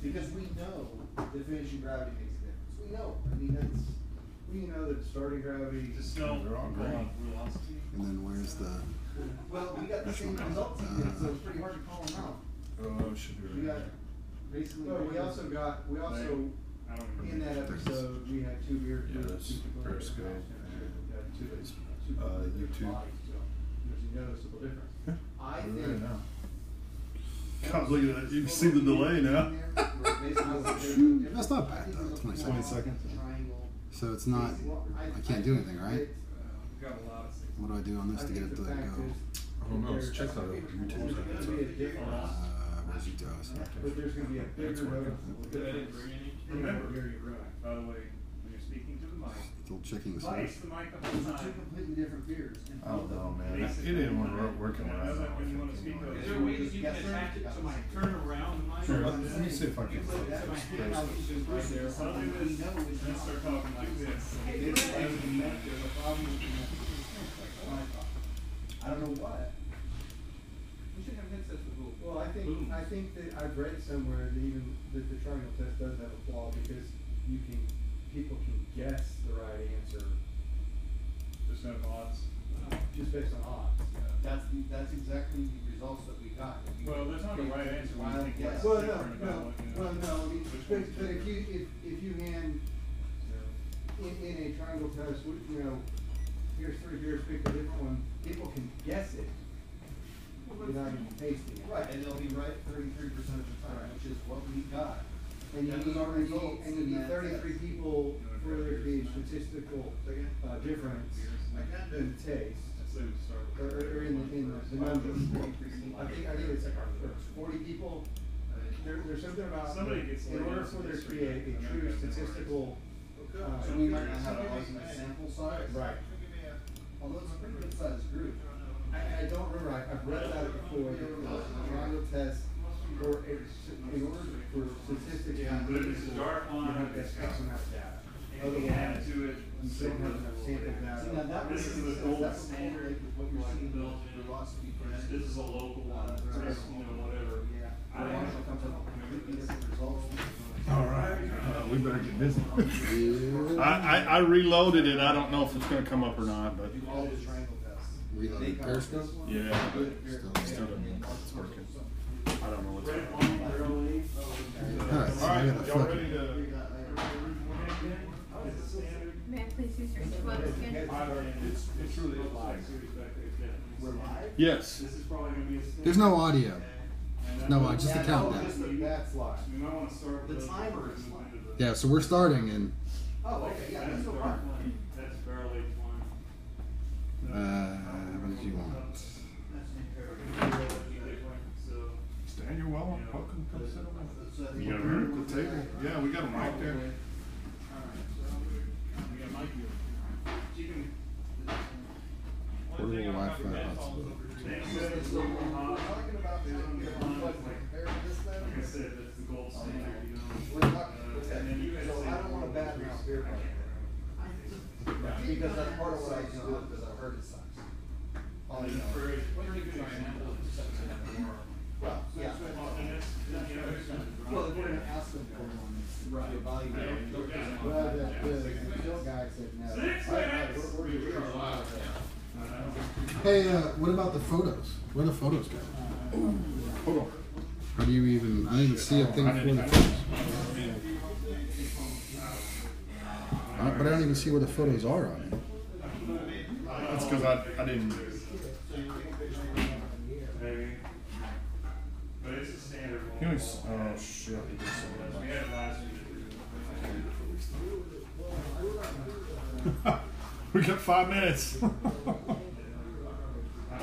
Because we know the finishing gravity makes a difference. We know. I mean, we know that starting gravity. Just know they're all great. And then where's the? Well, we got the same results, so it's pretty hard to call them out. Oh, should be. We got basically. But we also in that episode we had 2 beers. Yeah, that's Periscope. YouTube. There's a noticeable difference. Yeah. I think. God, look at that. You can see the delay now. That's not bad though. 20 seconds. 20 seconds. So it's not. I can't do anything, right? What do I do on this to get it to go? I don't know. Let's check that out. YouTube. Where's YouTube? But there's going to be a bigger noticeable difference. Remember, by the way, when you're speaking to the mic, Still checking the face size. the mic the Those whole are 2 time. completely different beers. I don't know, man. It didn't want to work when I was When you want to speak, is there a way that you can attach it to my turn around the mic? Sure, let me see if I can. Right there. I'll do this and start talking like this. There's a problem with I don't know what. We should have headsets with little. Well, I think that I've read somewhere that even that the triangle test does have a flaw because people can guess the right answer Just have odds. just based on odds. That's exactly the results that we got. Well, there's not a right answer. When you think Yes. Well, different about what, you know. I mean, but if you hand in a triangle test, here's 3 beers, pick a different one. People can guess it without even tasting it. Right, and they'll be right 33% of the time, which is what we got. And you That need, was our results and you in need that 33 test. people for there to be statistical difference in taste, Let's say we start with. or in the numbers. I think it's like 40 people. There's something about Somebody gets in order for there to be a true statistical. So we might not have a ultimate sample size. Right. Although it's a pretty good sized group. I don't remember. I've read about it before. The triangle test, in order for statistics, But if it's a dark you line, have to X amount of data. anything added to it. You don't have enough sample data. See, now that This was is the gold that's standard. what you're Like seeing Belgian. with velocity for This is a local one. Whatever. Yeah. I don't Marshall comes up with completely different results. All right. We better get busy. Yeah. I reloaded it. I don't know if it's going to come up or not, but Do all the triangle tests. Reloading Periscope. yeah, but still doesn't look like it's working. I don't know what's going on. Alright, so I gotta Y'all flip ready it. to? May I please use your quotes again? It's truly live. We're live? Yes. This is probably going to be a standard. There's no audio. No, just the countdown. That's live. We might want to start with The timer is live. Yeah, so we're starting and Oh, okay, yeah, that's no problem. That's barrel aged wine. what did you want? So, Stan, you're welcome. Welcome. Come sit on. So I think You got a room at the table? Yeah, we got a mic there. we got Mike here. You can. Portable Wi-Fi hotspot. talking about what compared to this then? Like I said, that's the gold standard, you know. We're talking, And then you guys so I don't want to badmouth beer because that's part of what I do because I've heard it sucks. Oh, you know. Pretty good example of Well, yeah. Well, if we're gonna ask them for one, to evaluate. Well, the Bill guy said no. 6 minutes. Hey, what about the photos? Where are the photos go? Hold on. How do you even? I didn't even see a thing for the photos. But I don't even see where the photos are on it. That's because I didn't. Maybe. But it's a standard one. He was, oh shit. He did We had it last week. We got 5 minutes. I don't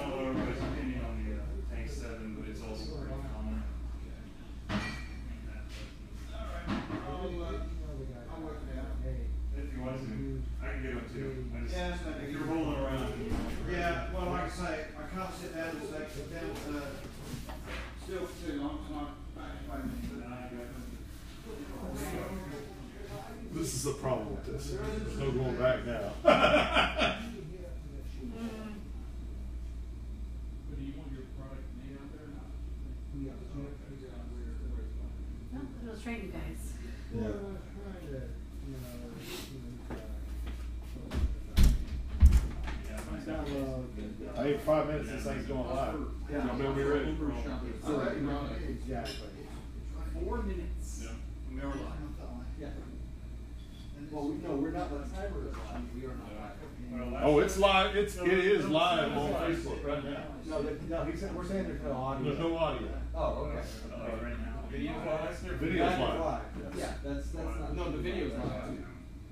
know everybody's opinion on the Tank 7, but it's also pretty common. If you want to, I can get one too. I just, Yeah, it's not if you're rolling around. Yeah, well, like I say, I can't sit down and say, sit down, still for too long, it's not back in 5 minutes. This is the problem with this. There's no going back now. No, it'll Let's train you guys. Yeah. I ain't 5 minutes. This thing's going live. Yeah. Y'all better be ready. Exactly. 4 minutes. Yeah. We are live. Yeah. Well, we're not, the timer is live. We are not live. Oh, it's live. It is live on Facebook right now. No, we're saying there's no audio. There's no audio. Oh, okay. Right now. Video's live? Video's live. Yeah, that's not. No, the video's live too.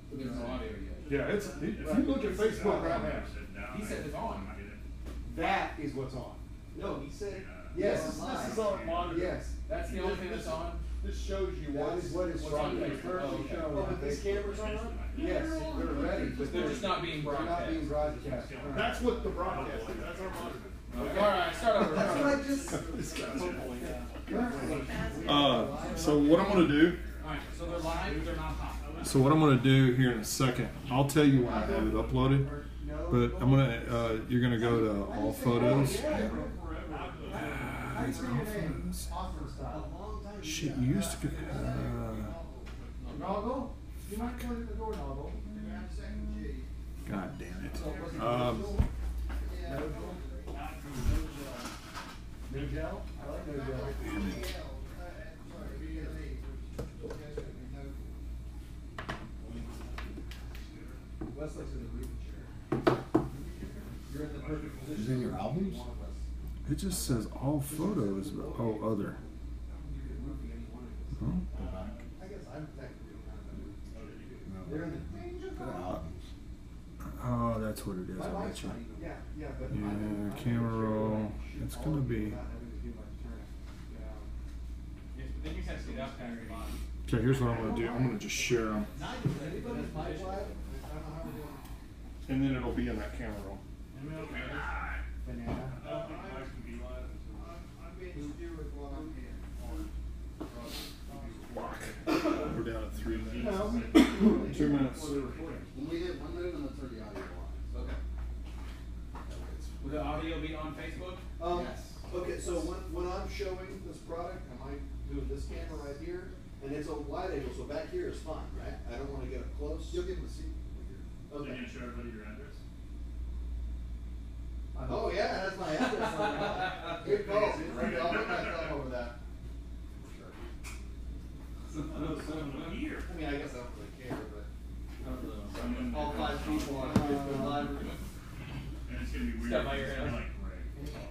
But there's no audio yet. Yeah, it's. If you look at Facebook right now, He said it's on. That is what's on. No, he said. Yes. this is on monitor. Yes. That's the only thing that's on. This shows you That is what is what's on currently Facebook. Oh, okay. shown. Oh, but these cameras are on? Yes, they're ready, but They're just not being they're not being broadcast. broadcast. That's what the broadcast is. That's our monitor. Alright, start over. That's what I just. So what I'm gonna do. Alright, so they're live, they're not hot. So what I'm gonna do here in a second, I'll tell you when I have it uploaded. But I'm gonna, you're gonna go to all photos. Shit, you used to get. Noggle? You might close the door, Noggle. God damn it. No gel? I like no gel. Westlake's in the breathing chair. You're in the perfect position. Is it in your albums? It just says all photos, but oh, other. Huh? I guess I'm technically kind of they're in the Albums. Oh, that's what it is. I bet you. Yeah, but Yeah, camera roll. It's gonna be. Yes, but then you kind of see that kind of body. Okay, here's what I'm gonna do. I'm gonna just share them, and then it'll be in that camera roll. Banana. We're down at 3 minutes. 2 minutes. When we hit 1 minute, I'm gonna turn the audio on. Okay. Will the audio be on Facebook? Yes. Okay, so when I'm showing this product, am I doing this camera right here? And it's a wide angle, so back here is fine, right? I don't wanna get up close. You'll be able to see. Okay. show everybody your address? Oh, yeah, that's my address on it. Good call. I'll put my thumb over that. Here. I mean, I guess I don't really care, but all 5 people on Facebook Live. And it's gonna be weird. Step by your head.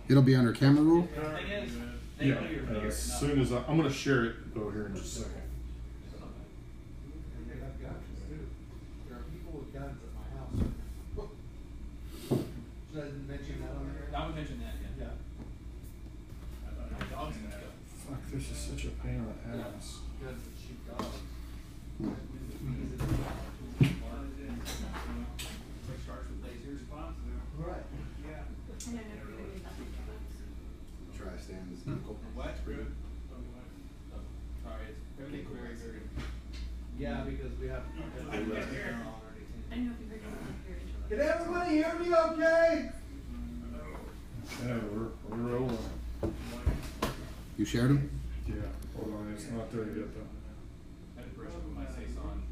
It'll be under camera roll. Thing is, they Yeah, know you're here. as soon as I'm gonna share it over here in just a second. They have guns too. There are people with guns at my house. Should I mention that on there? I would mention that, yeah. Dogs can go. Fuck, this is such a pain in the ass. Guns that shoot dogs. Like starts with lasers. Right. Yeah. I don't know if you're gonna use that. Try stand is nickel. What? Good. Sorry, it's very, very, very. Yeah, because we have. I don't know if you're gonna Can everybody hear me okay? Yeah, we're rolling. You shared them? Yeah, hold on, it's not there yet though. I had to brush up with my Saison.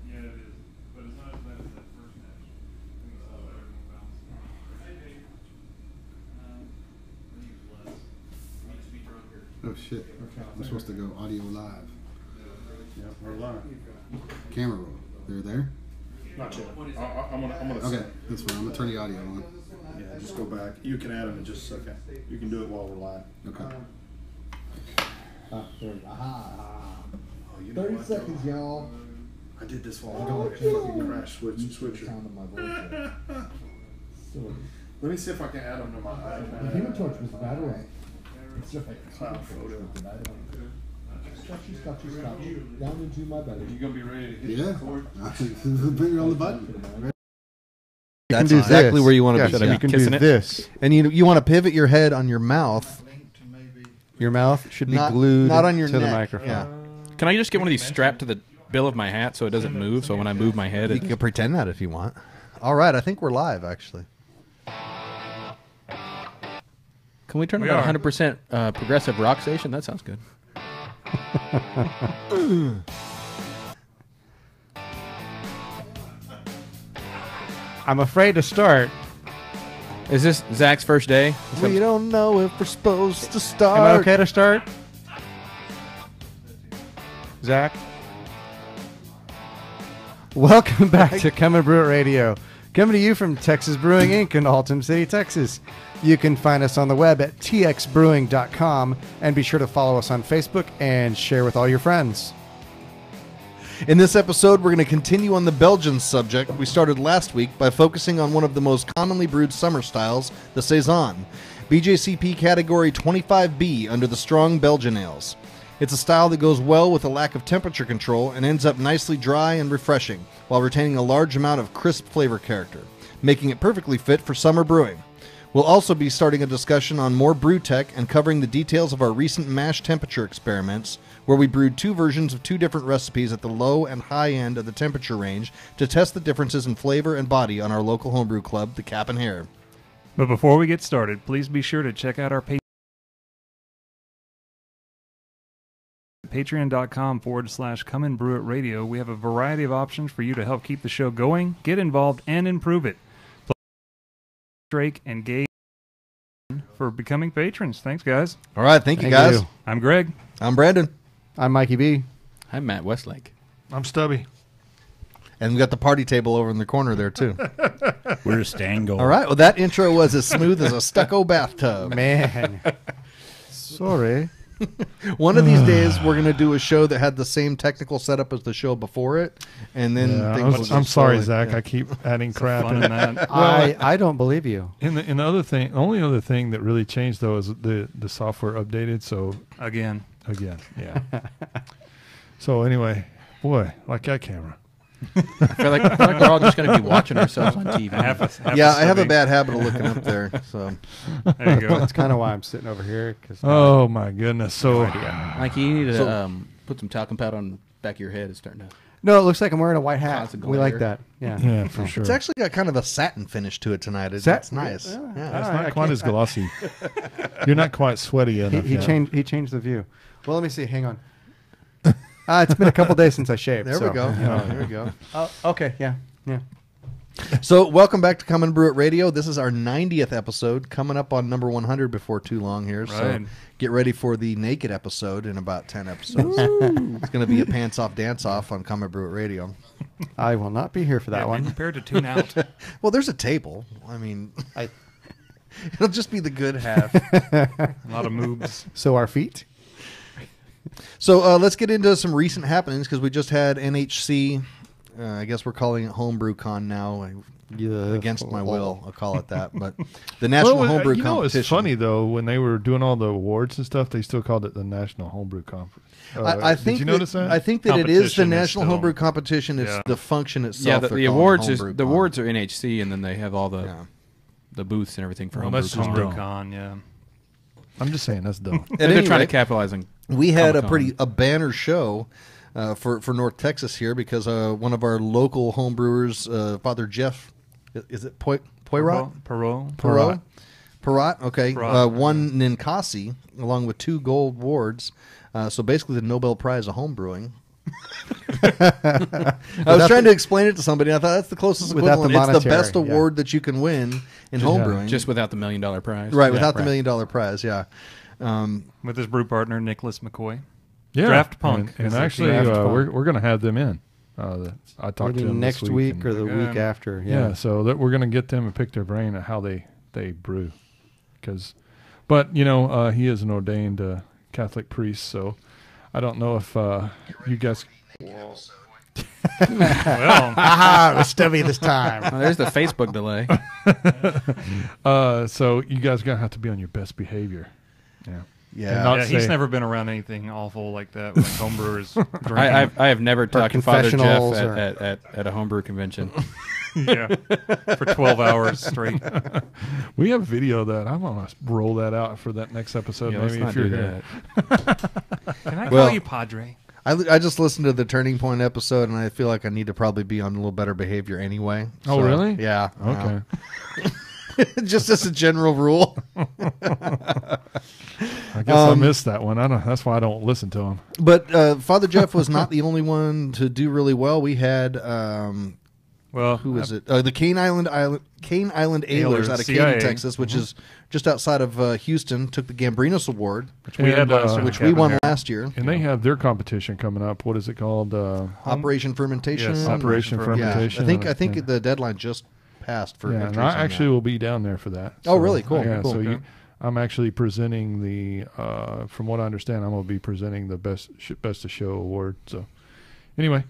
Yeah, it is, but it's not as bad as that first match. I think it's all everyone bounced. I think it's less. I used to be drunker. Oh shit. I'm supposed to go audio live. Yeah, we're live. Camera roll. They're there? Not yet. I'm gonna. Okay, that's fine. I'm gonna turn the audio on. Yeah, just go back. You can add them in just a second. You can do it while we're live. Okay. There we go. Aha. Oh, you know 30 what, seconds, though? y'all. I did this while ago. It fucking crash switcher. Sound of my voice. So, Let me see if I can add them to my the Human iPad. Torch was bad, right? It's just like Cloud photo. Scotchy, scotchy, scotchy. Down into my belly. You gonna be ready to hit Yeah. record? Bring it on the button. You can That's do exactly this. where you want to Yes, be. Should I you be can kissing do it? this, and you want to pivot your head on your mouth. Your mouth should be Not- glued not on your to the neck, microphone. yeah. Can I just get one of these strapped to the bill of my hat so it doesn't move? So when I move my head, You it can pretend that if you want. All right, I think we're live actually. Can we turn it on 100% progressive rock station? That sounds good. I'm afraid to start. Is this Zach's first day? We don't know if we're supposed to start. Am I okay to start? Zach? Welcome back to Come and Brew It Radio. Coming to you from Texas Brewing Inc. in Alton City, Texas. You can find us on the web at txbrewing.com and be sure to follow us on Facebook and share with all your friends. In this episode, we're going to continue on the Belgian subject we started last week by focusing on one of the most commonly brewed summer styles, the Saison, BJCP category 25B under the Strong Belgian Ales. It's a style that goes well with a lack of temperature control and ends up nicely dry and refreshing, while retaining a large amount of crisp flavor character, making it perfectly fit for summer brewing. We'll also be starting a discussion on more brew tech and covering the details of our recent mash temperature experiments, where we brewed 2 versions of 2 different recipes at the low and high end of the temperature range to test the differences in flavor and body on our local homebrew club, the Cap and Hare. But before we get started, please be sure to check out our patreon.com/Come and Brew It Radio. We have a variety of options for you to help keep the show going, get involved, and improve it. Drake and Gabe for becoming patrons. Thanks, guys. All right, thank you, guys. I'm Greg. I'm Brandon. I'm Mikey B. I'm Matt Westlake. I'm Stubby. And we got the party table over in the corner there, too. We're Stangle. All right, well, that intro was as smooth as a stucco bathtub. Man. Sorry. One of these days, we're going to do a show that had the same technical setup as the show before it, and then things will I'm just sorry, slowly- Zach. yeah. I keep adding crap Fun in in that. I don't believe you. And the other thing, only other thing that really changed though is the software updated. So Again. yeah. So anyway, boy, like that camera. I feel like we're all just going to be watching ourselves on TV. Yeah, I have a bad habit of looking up there. So There you go. That's kind of why I'm sitting over here. Cause Oh my goodness! So Mikey, you need to put some talcum powder on the back of your head. It's starting to... no, it looks like I'm wearing a white hat. Constant We like glare. that. Yeah. yeah, for sure. it's actually got kind of a satin finish to it tonight. It's nice. Yeah. Yeah. It's All right, not I quite can't- as glossy. You're not quite sweaty enough. He yet. changed the view. Well, let me see. Hang on. It's been a couple days since I shaved. There so. we go. Yeah. There we go. Oh, okay. Yeah. So, welcome back to Come and Brew It Radio. This is our 90th episode, coming up on number 100 before too long here. So, Right. get ready for the naked episode in about 10 episodes. It's going to be a pants off dance off on Come and Brew It Radio. I will not be here for that Yeah, be one. prepared to tune out. Well, there's a table. I mean, it'll just be the good half. A lot of moves. So our feet. So let's get into some recent happenings because we just had NHC. I guess we're calling it Homebrew Con now. Against my will, I'll call it that. But the National Homebrew you know, Competition. it's funny though when they were doing all the awards and stuff, they still called it the National Homebrew Conference. I think did you notice that? I think that it is the Competition is National still- Homebrew Competition. It's Yeah. the function itself. Yeah, they're the calling awards Homebrew the Con. awards are NHC, and then they have all the Yeah. the booths and everything for Well, homebrew that's just con. dumb. Con, yeah. I'm just saying that's dumb. At They're any trying to rate, capitalize on. we had Comic-Con. a banner show for North Texas here because one of our local homebrewers, Father Jeff, is it Poirot? Perot. Perot, okay, Perot. won Ninkasi along with 2 gold awards. So basically, the Nobel Prize of homebrewing. I was trying to explain it to somebody. And I thought that's the closest Without the equivalent. It's the monetary, best award that you can win in homebrewing, Just without the $1 million prize. right? Yeah, Without the right. $1 million prize, yeah. With his brew partner, Nicholas McCoy. Yeah, Draft Punk and is their actually, team. Draft we're going to have them in. I talked Maybe to them next this week and- or the Yeah. week after. yeah. Yeah. So that we're going to get them and pick their brain on how they brew, but you know he is an ordained Catholic priest, so I don't know if you guys. Well, Aha, it was Stubby this time. Oh, there's the Facebook delay. So you guys gonna have to be on your best behavior. Yeah. Yeah. And not yeah, he's say- never been around anything awful like that, like homebrewers drinking. I have never talked to Father Jeff confessionals or- at a homebrew convention. Yeah, for 12 hours straight. We have video of that. I'm gonna roll that out for that next episode. Yeah, let's maybe not if you're do here. that. Can I Well- call you Padre? I just listened to the Turning Point episode, and I feel like I need to probably be on a little better behavior anyway. Oh, So, really? Yeah. Okay. Just as a general rule. I guess I missed that one. That's why I don't listen to him. But Father Jeff was not the only one to do really well. We had who is it? The Cane Island Ailers out of CIA. Katy, Texas, which is just outside of Houston. Took the Gambrinos Award, Which we had last year. which Cap we and won Hare. last year. And they have their competition coming up. What is it called? Operation Fermentation. Yes, Operation Yeah, Fermentation. I think the deadline just passed for Yeah, and entries I on actually that. will be down there for that. Oh, really? Cool. Yeah, Cool. so Okay. I'm actually presenting the. From what I understand, I'm going to be presenting the best of show award. So, anyway,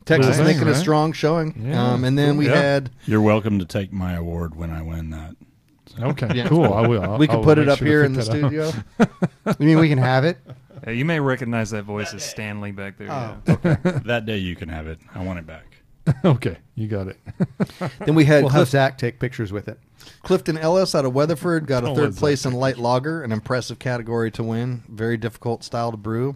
Texas cool making thing, a right? strong showing. Yeah, And then we cool. had. You're welcome to take my award when I win that. So. Okay, Yeah. cool. I will. We can I'll put it make up sure to here pick in the that up. studio. You mean we can have it? Yeah, you may recognize that voice as Stanley back there. Oh. Yeah. That day you can have it. I want it back. Okay, you got it. Then we had We'll have Zach take pictures with it. Clifton Ellis out of Weatherford got a Don't third let Zach place in light lager, an impressive category to win. Very difficult style to brew.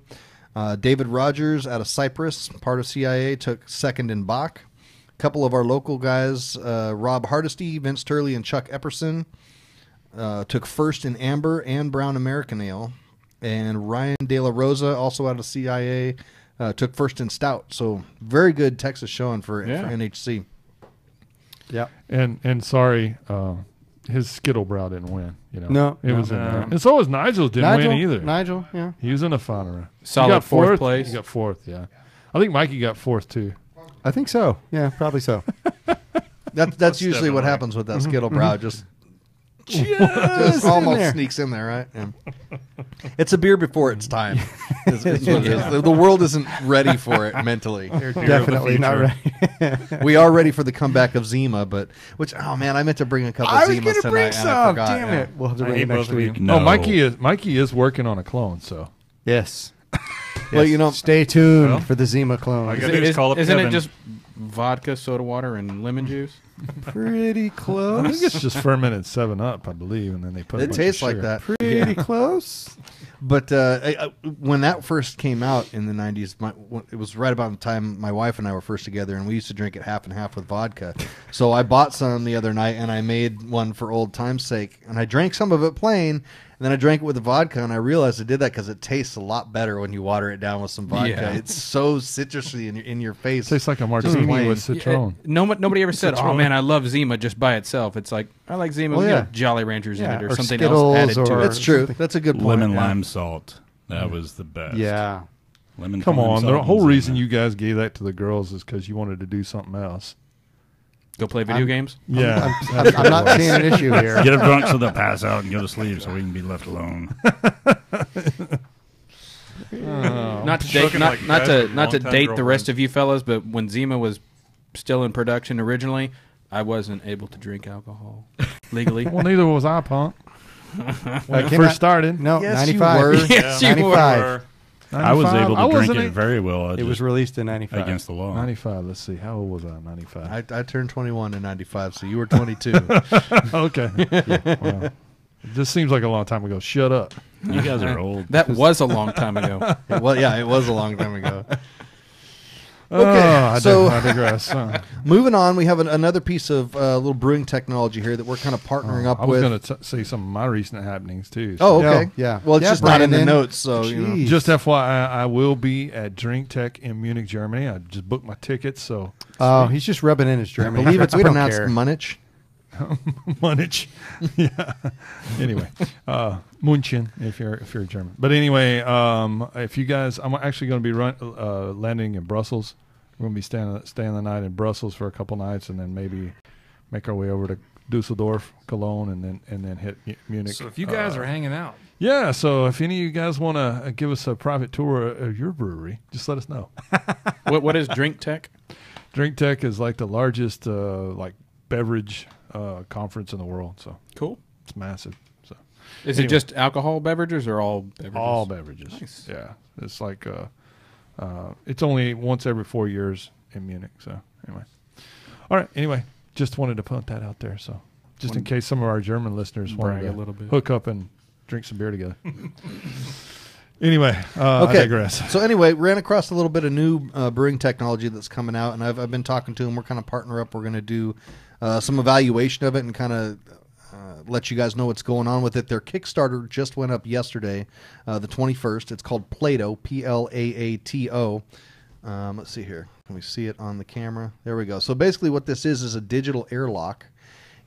David Rogers out of Cyprus, part of CIA, took second in Bach. A couple of our local guys, Rob Hardesty, Vince Turley, and Chuck Epperson, took first in Amber and Brown American Ale. And Ryan De La Rosa, also out of CIA, took first in Stout. So very good Texas showing for NHC. Yeah. And sorry, his Skittlebrow didn't win. You know, No, it was no. in there. And so was Nigel's didn't win either. Nigel, yeah. He was in the final round. Solid He got fourth place. He got fourth. Yeah, I think Mikey got fourth too. I think so. Yeah, probably so. That's usually what right. happens with that Skittlebrow. Just Just almost in there. sneaks in there, right? Yeah. It's a beer before its time. Is what it is. The world isn't ready for it mentally. Definitely not right. We are ready for the comeback of Zima, but oh man, I meant to bring a couple I of was Zimas going to tonight, bring and I some. forgot. Damn yeah. it. We'll have to I bring hate it next both of week. you. No. Oh, Mikey is working on a clone. So Yes. Well, you know, Stay tuned Well, for the Zima clone. I gotta just call up Isn't Kevin. it just vodka, soda water, and lemon juice? Pretty I close. think it's just fermented 7-Up, I believe, and then they put. a it bunch tastes of like sugar. that. Pretty close. But when that first came out in the 90s, it was right about the time my wife and I were first together, and we used to drink it half and half with vodka. So I bought some the other night, and I made one for old time's sake. And I drank some of it plain, and then I drank it with the vodka, and I realized I did that because it tastes a lot better when you water it down with some vodka. Yeah. It's so citrusy in your face. Tastes like a martini plain. with citron. Nobody ever said, "Oh Citron. man, I love Zima just by itself." It's like I like Zima Well, with yeah. Jolly Ranchers in Yeah, it or or something Skittles else added to or- it. That's true. something. That's a good point. Lemon yeah. lime salt. That was the best. Yeah. Lemon. Come lime on, salt the and whole Zima. reason you guys gave that to the girls is because you wanted to do something else. Go play video games. Yeah, I'm not seeing an issue here. Get them drunk so they'll pass out and go to sleep so we can be left alone. Not to date, Spoken not, like not that to with not to longtime date the rest girlfriends. of you fellas, but when Zima was still in production originally, I wasn't able to drink alcohol legally. well, neither was I, punk. When it Can first I- started, No, Yes, you 95. were. Yes, you 95. I was 95? able to I drink wasn't it very well. It was released in 95. against the law. 95. Let's see, how old was I? 95. I turned 21 in 95, so you were 22. Okay. Wow. It just seems like a long time ago. Shut up. You guys are old. That was a long time ago. it was a long time ago. I so- digress. Moving on, we have another piece of little brewing technology here that we're kind of partnering up I was with. going to say some of my recent happenings too. Oh, okay. Yeah. Well, it's Yeah, just not in the Brandon. notes, so you know. Jeez. Just FYI, I will be at Drink Tech in Munich, Germany. I just booked my tickets, so Oh, he's just rubbing in his I German. believe it's We don't pronounced care. Munich. Munich. Yeah. Anyway, München if you're German. But anyway, if you guys, I'm actually going to be landing in Brussels. We're going to be staying the night in Brussels for a couple nights, and then maybe make our way over to Dusseldorf, Cologne, and then hit Munich. So if you guys are hanging out, yeah. So if any of you guys want to give us a private tour of your brewery, just let us know. What is Drink Tech? Drink Tech is like the largest like beverage conference in the world. So Cool. it's massive. So Is Anyway. it just alcohol beverages or all beverages? all beverages. Nice. Yeah. It's like it's only once every 4 years in Munich. So anyway, all right. Anyway, just wanted to put that out there. So just in case some of our German listeners wanted Brag to a little bit. hook up and drink some beer together. Anyway, I digress. So anyway, ran across a little bit of new brewing technology that's coming out, and I've been talking to them. We're kind of partner up. We're going to do some evaluation of it and kind of let you guys know what's going on with it. Their Kickstarter just went up yesterday, the 21st. It's called Plato, Plaato. Let's see here. Can we see it on the camera? There we go. So basically what this is a digital airlock.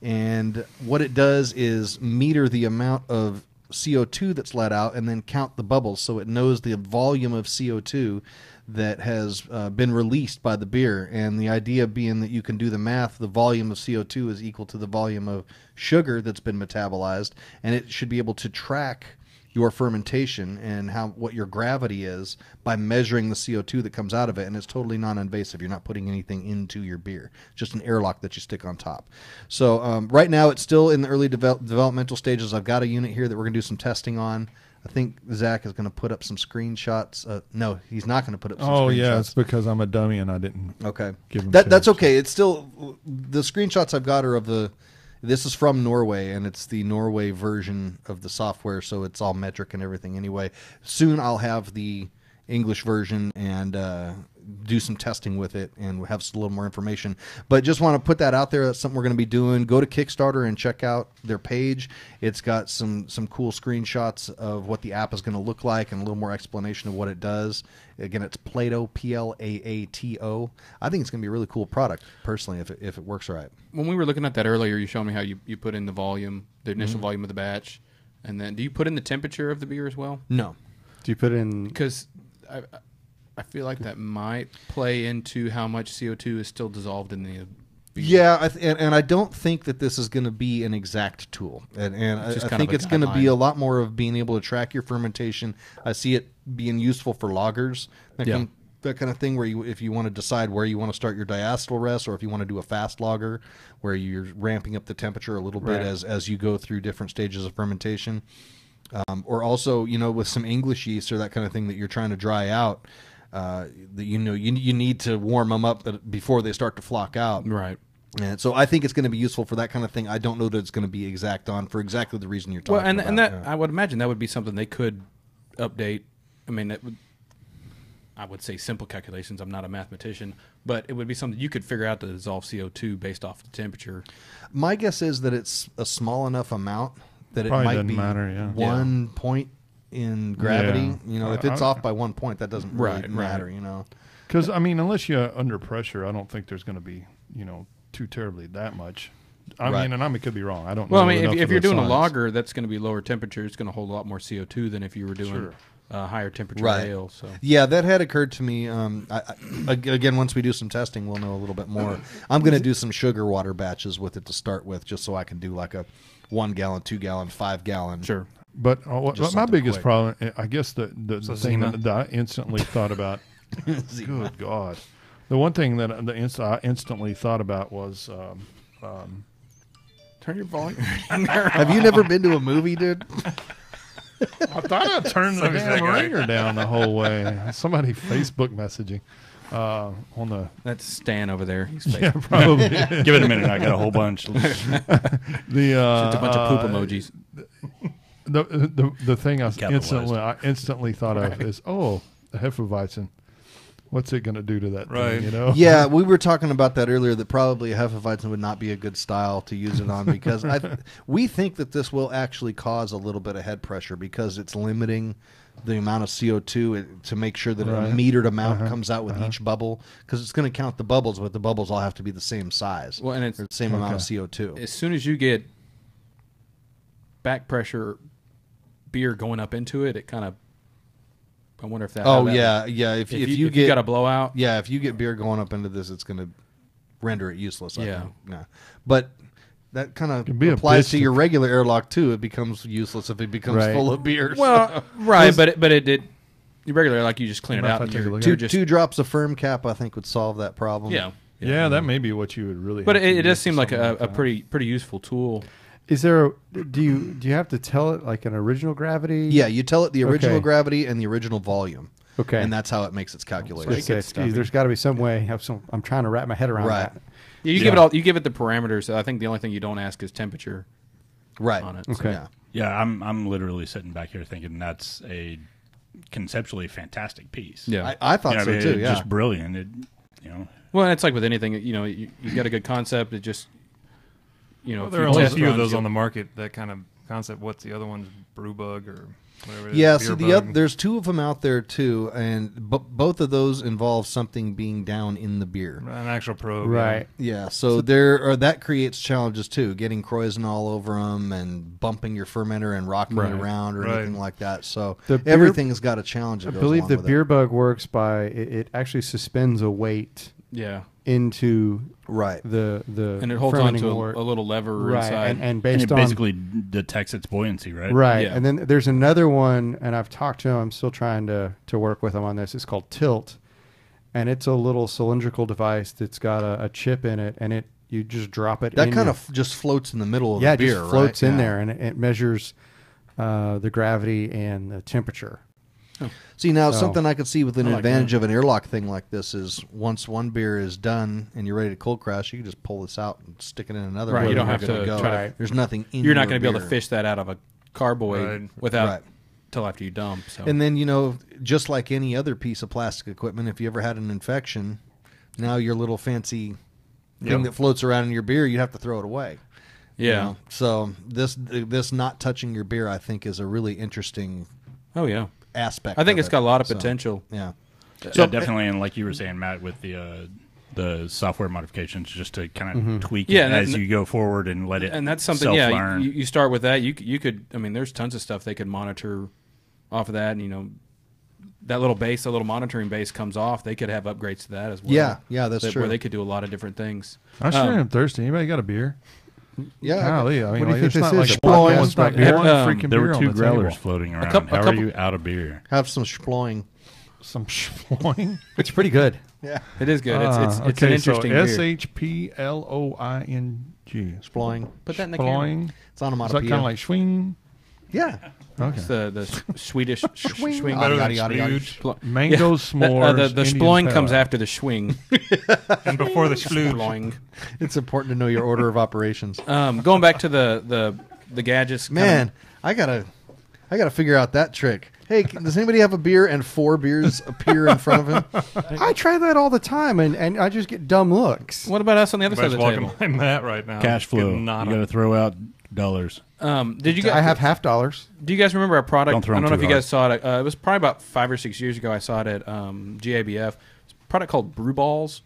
And what it does is meter the amount of CO2 that's let out and then count the bubbles, so it knows the volume of CO2 that has been released by the beer. And the idea being that you can do the math, the volume of CO2 is equal to the volume of sugar that's been metabolized, and it should be able to track your fermentation and what your gravity is by measuring the CO2 that comes out of it. And it's totally non-invasive. You're not putting anything into your beer, just an airlock that you stick on top. So right now it's still in the early developmental stages. I've got a unit here that we're going to do some testing on. I think Zach is going to put up some screenshots. No, he's not going to put up some screenshots. Oh, yeah, it's because I'm a dummy and I didn't give him That's okay. It's still, the screenshots I've got are of this is from Norway, and it's the Norway version of the software, so it's all metric and everything anyway. Soon I'll have the English version and do some testing with it and have a little more information. But just want to put that out there. That's something we're going to be doing. Go to Kickstarter and check out their page. It's got some cool screenshots of what the app is going to look like and a little more explanation of what it does. Again, it's Plato, Plaato. I think it's going to be a really cool product, personally, if it works right. When we were looking at that earlier, you showed me how you put in the volume, the initial volume of the batch, and then do you put in the temperature of the beer as well? No. Do you put in? Because I feel like that might play into how much CO2 is still dissolved in the beer. Yeah, and I don't think that this is going to be an exact tool. And I think it's going to be a lot more of being able to track your fermentation. I see it being useful for lagers, that kind of thing, where if you want to decide where you want to start your diacetyl rest, or if you want to do a fast lager where you're ramping up the temperature a little bit as you go through different stages of fermentation. Or also, with some English yeast or that kind of thing that you're trying to dry out, you need to warm them up before they start to flock out. Right. And so I think it's going to be useful for that kind of thing. I don't know that it's going to be exact on for exactly the reason you're talking about. And that I would imagine that would be something they could update. I mean, I would say simple calculations. I'm not a mathematician, but it would be something you could figure out to dissolve CO2 based off the temperature. My guess is that it's a small enough amount that it Probably might doesn't be matter, 1 point in gravity. Yeah. If it's off by 1 point, that doesn't really matter. Because unless you're under pressure, I don't think there's going to be too terribly that much. I mean, and I could be wrong. I don't know. Well, I mean, if you're doing a lager, that's going to be lower temperature. It's going to hold a lot more CO2 than if you were doing higher temperature ale. So yeah, that had occurred to me. Again, once we do some testing, we'll know a little bit more. I'm going to do some sugar water batches with it to start with, just so I can do like a 1 gallon, 2 gallon, 5 gallon. Sure. But my biggest problem, I guess, the thing that I instantly thought about. Good God. The one thing that I instantly thought about was turn your volume. Have you never been to a movie, dude? I thought I turned the damn ringer down the whole way. Somebody Facebook messaging on the. That's Stan over there. He's yeah, probably. Give it a minute. I got a whole bunch. It's a bunch of poop emojis. The thing I instantly thought of is the Hefeweizen. What's it going to do to that thing, Yeah, we were talking about that earlier, that probably a Hefeweizen would not be a good style to use it on, because we think that this will actually cause a little bit of head pressure, because it's limiting the amount of CO2 to make sure that a metered amount comes out with each bubble, because it's going to count the bubbles, but the bubbles all have to be the same size. Well, and it's the same amount of CO2. As soon as you get back pressure beer going up into it, it kind of, I wonder if that. If you got a blowout. Yeah, if you get beer going up into this, it's going to render it useless. I think. Yeah. But that kind of applies to your regular airlock too. It becomes useless if it becomes full of beer. Well, right, but it your regular, like, you just clean it out. And two drops of firm cap, I think, would solve that problem. Yeah, that may be what you would really. But it does seem like a pretty useful tool. Is there? Do you have to tell it like an original gravity? Yeah, you tell it the original gravity and the original volume. Okay, and that's how it makes its calculation. There's got to be some way. I'm trying to wrap my head around that. Yeah, you give it the parameters. I think the only thing you don't ask is temperature. Right. On it. Okay. So. Yeah, I'm literally sitting back here thinking that's a conceptually fantastic piece. Yeah, I thought so too. Yeah, just brilliant. Well, it's like with anything. You got a good concept. It just you know, Well, if there you are only a test few of runs, those you'll- on the market. That kind of concept. What's the other one? Brewbug or whatever. It is, Yeah, beer see, bug. there's two of them out there too, and both of those involve something being down in the beer. An actual probe. Right. Yeah, so that creates challenges too, getting krausen all over them and bumping your fermenter and rocking Right, it around or right. anything like that. So The beer- everything's got a challenge. That I goes believe along the with beer it. bug works by it actually suspends a weight Yeah. into Right. the And it holds on fermenting to wort. a little lever right, inside. and And based it on basically detects its buoyancy, right? right, Yeah. and then there's another one, and I've talked to him. I'm still trying to work with him on this. It's called Tilt, and it's a little cylindrical device that's got a chip in it, and you just drop it. That in kind your- of just floats in the middle of yeah, the it beer, just floats right? in Yeah. there, and it measures the gravity and the temperature. See, now So- something I could see with an I like advantage that. of an airlock thing like this is once one beer is done and you're ready to cold crash, you can just pull this out and stick it in another. Right, one you don't and have you're good to go. try to- There's nothing in You're not going to be able to fish that out of a carboy Right. without Right. till after you dump. So And then, you know, just like any other piece of plastic equipment, if you ever had an infection, now your little fancy thing Yep. that floats around in your beer, you have to throw it away. you yeah. know? So this not touching your beer, I think, is a really interesting Oh yeah. aspect. I think of it's it. got a lot of So, potential. yeah. Yeah, definitely. And like you were saying, Matt, with the software modifications, just to kind of tweak Yeah, it and as that- you go forward and let it And that's something. Yeah, self-learn. you start with that. You could. I mean, there's tons of stuff they could monitor off of that. And, you know, that little base, that little monitoring base comes off. They could have upgrades to that as well. Yeah, that's true. Where they could do a lot of different things. I sure am thirsty. Anybody got a beer? Yeah. Golly, I mean, What do you like, think it's this not is? like Sploing. no one's not Right here? one freaking there beer were on two the growlers table. floating around. couple- How a are couple- you out of beer? Have some sploing. Some sploing. It's pretty good. Yeah. It is good. It's an okay, interesting so beer. SHPLOING. Sploing. Put that in the camera. Sploing. It's Is that onomatopoeia. kind of like swing? Yeah. Okay. It's the Swedish swing. Yada, yada, yada, yada. Splo- Mango s'mores. The Indian sploing comes pale ale. after the swing. and before the Sploing. It's important to know your order of operations. Going back to the gadgets. Man, I gotta figure out that trick. Hey, does anybody have a beer and 4 beers appear in front of him? I try that all the time, and I just get dumb looks. What about us on the other side of the walking table? by Matt right now. Cash flow. Getting You nada. got to throw out dollars. Did you guys? I have $50. Do you guys remember our product? Don't throw I them don't know if too you guys saw it. It was probably about 5 or 6 years ago. I saw it at GABF. It's a product called Brew Balls,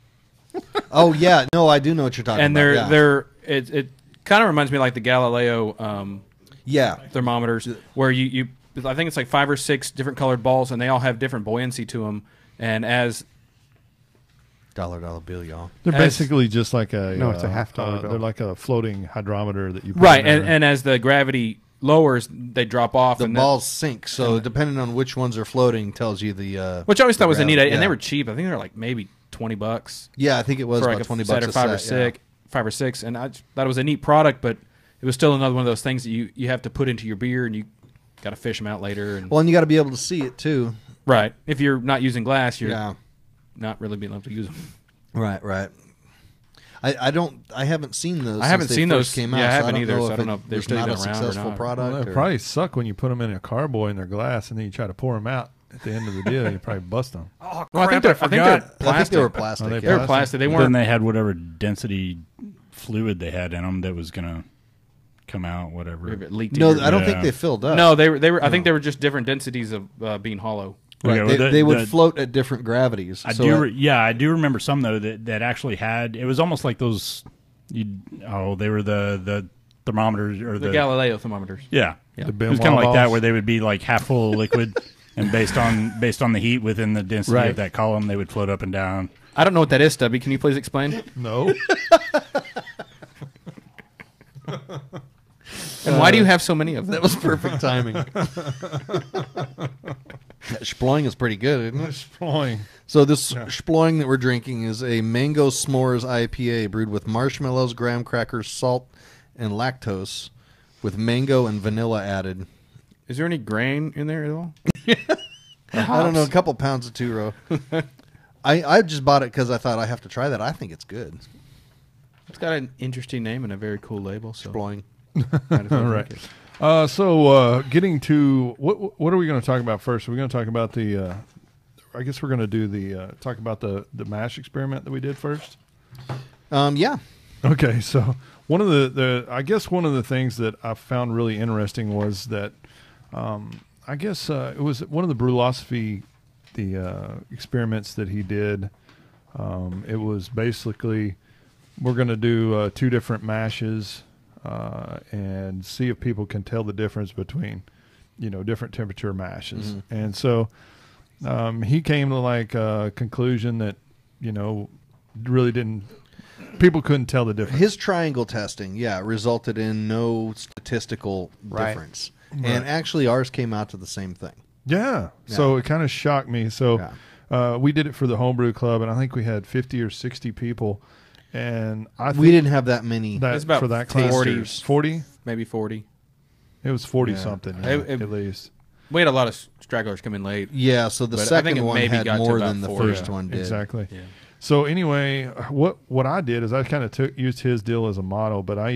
Oh yeah, no, I do know what you're talking and about. they're it kind of reminds me like the Galileo yeah. thermometers, where you I think it's like 5 or 6 different colored balls, and they all have different buoyancy to them. And as Dollar bill, y'all. They're As- basically just like a No, it's a $50 bill. They're like a floating hydrometer that you put right, in there. and as the gravity lowers, they drop off. The and balls sink, so depending on which ones are floating, tells you the. which I always thought was a neat, gravity. and Yeah. they were cheap. I think they were like maybe $20 Yeah, I think it was for about like a $20 set a or 5 or set. 6, and I just thought it was a neat product, but it was still another one of those things that you have to put into your beer, and you got to fish them out later. And Well, and you got to be able to see it too. right, if you're not using glass, you're Yeah. not really being able to use them. Right. I haven't seen those. I haven't since they seen first those. Came out, Yeah, I so haven't don't either, know so I don't know if they're it's still not a even around or successful not. product. Well, they or- probably suck when you put them in a carboy and they're glass, and then you try to pour them out at the end of the deal. You probably bust them. Well, I think they're plastic. I think they were plastic. Are they They were plastic? plastic. They Then weren't. they had whatever density fluid they had in them that was going to come out, whatever. It leaked. No, into I don't Yeah. think they filled up. No, they were. I think they were just different densities of being hollow. Right. Okay, well, They would float at different gravities. I So do. I do remember some though that actually had. It was almost like those. They were the thermometers or The Galileo thermometers. Yeah, Yeah. The it was kind of Benoit like that, balls. where they would be like half full of liquid, and based on the heat within the density Right. of that column, they would float up and down. I don't know what that is, Stubby. Can you please explain? No. And why do you have so many of them? that was perfect timing. That Sploing is pretty good, isn't it? Sploing. So this Sploing that we're drinking is a Mango S'mores IPA brewed with marshmallows, graham crackers, salt, and lactose, with mango and vanilla added. Is there any grain in there at all? I don't know, a couple pounds of two-row. I just bought it because I thought I have to try that. I think it's good. It's got an interesting name and a very cool label. So Sploing. might as well All drink right. it. So getting to what are we going to talk about first? Are we going to talk about the? I guess we're going to do the talk about the mash experiment that we did first. Yeah. Okay, so one of the I guess one of the things that I found really interesting was that I guess it was one of the brewlosophy experiments that he did. It was basically we're going to do 2 different mashes and see if people can tell the difference between different temperature mashes. Mhm. And so he came to like a conclusion that really didn't. People couldn't tell the difference. His triangle testing, resulted in no statistical difference. Right. And actually ours came out to the same thing. Yeah. So it kind of shocked me. So we did it for the homebrew club, and I think we had 50 or 60 people. And I think we didn't have that many. It's about for that 40, class. 40? maybe 40. It was 40 something It- at least. We had a lot of stragglers come in late. Yeah, so the but I second think it one maybe had got to more about than the 40. first one did. Exactly. Yeah. So anyway, what I did is I kind of used his deal as a model, but we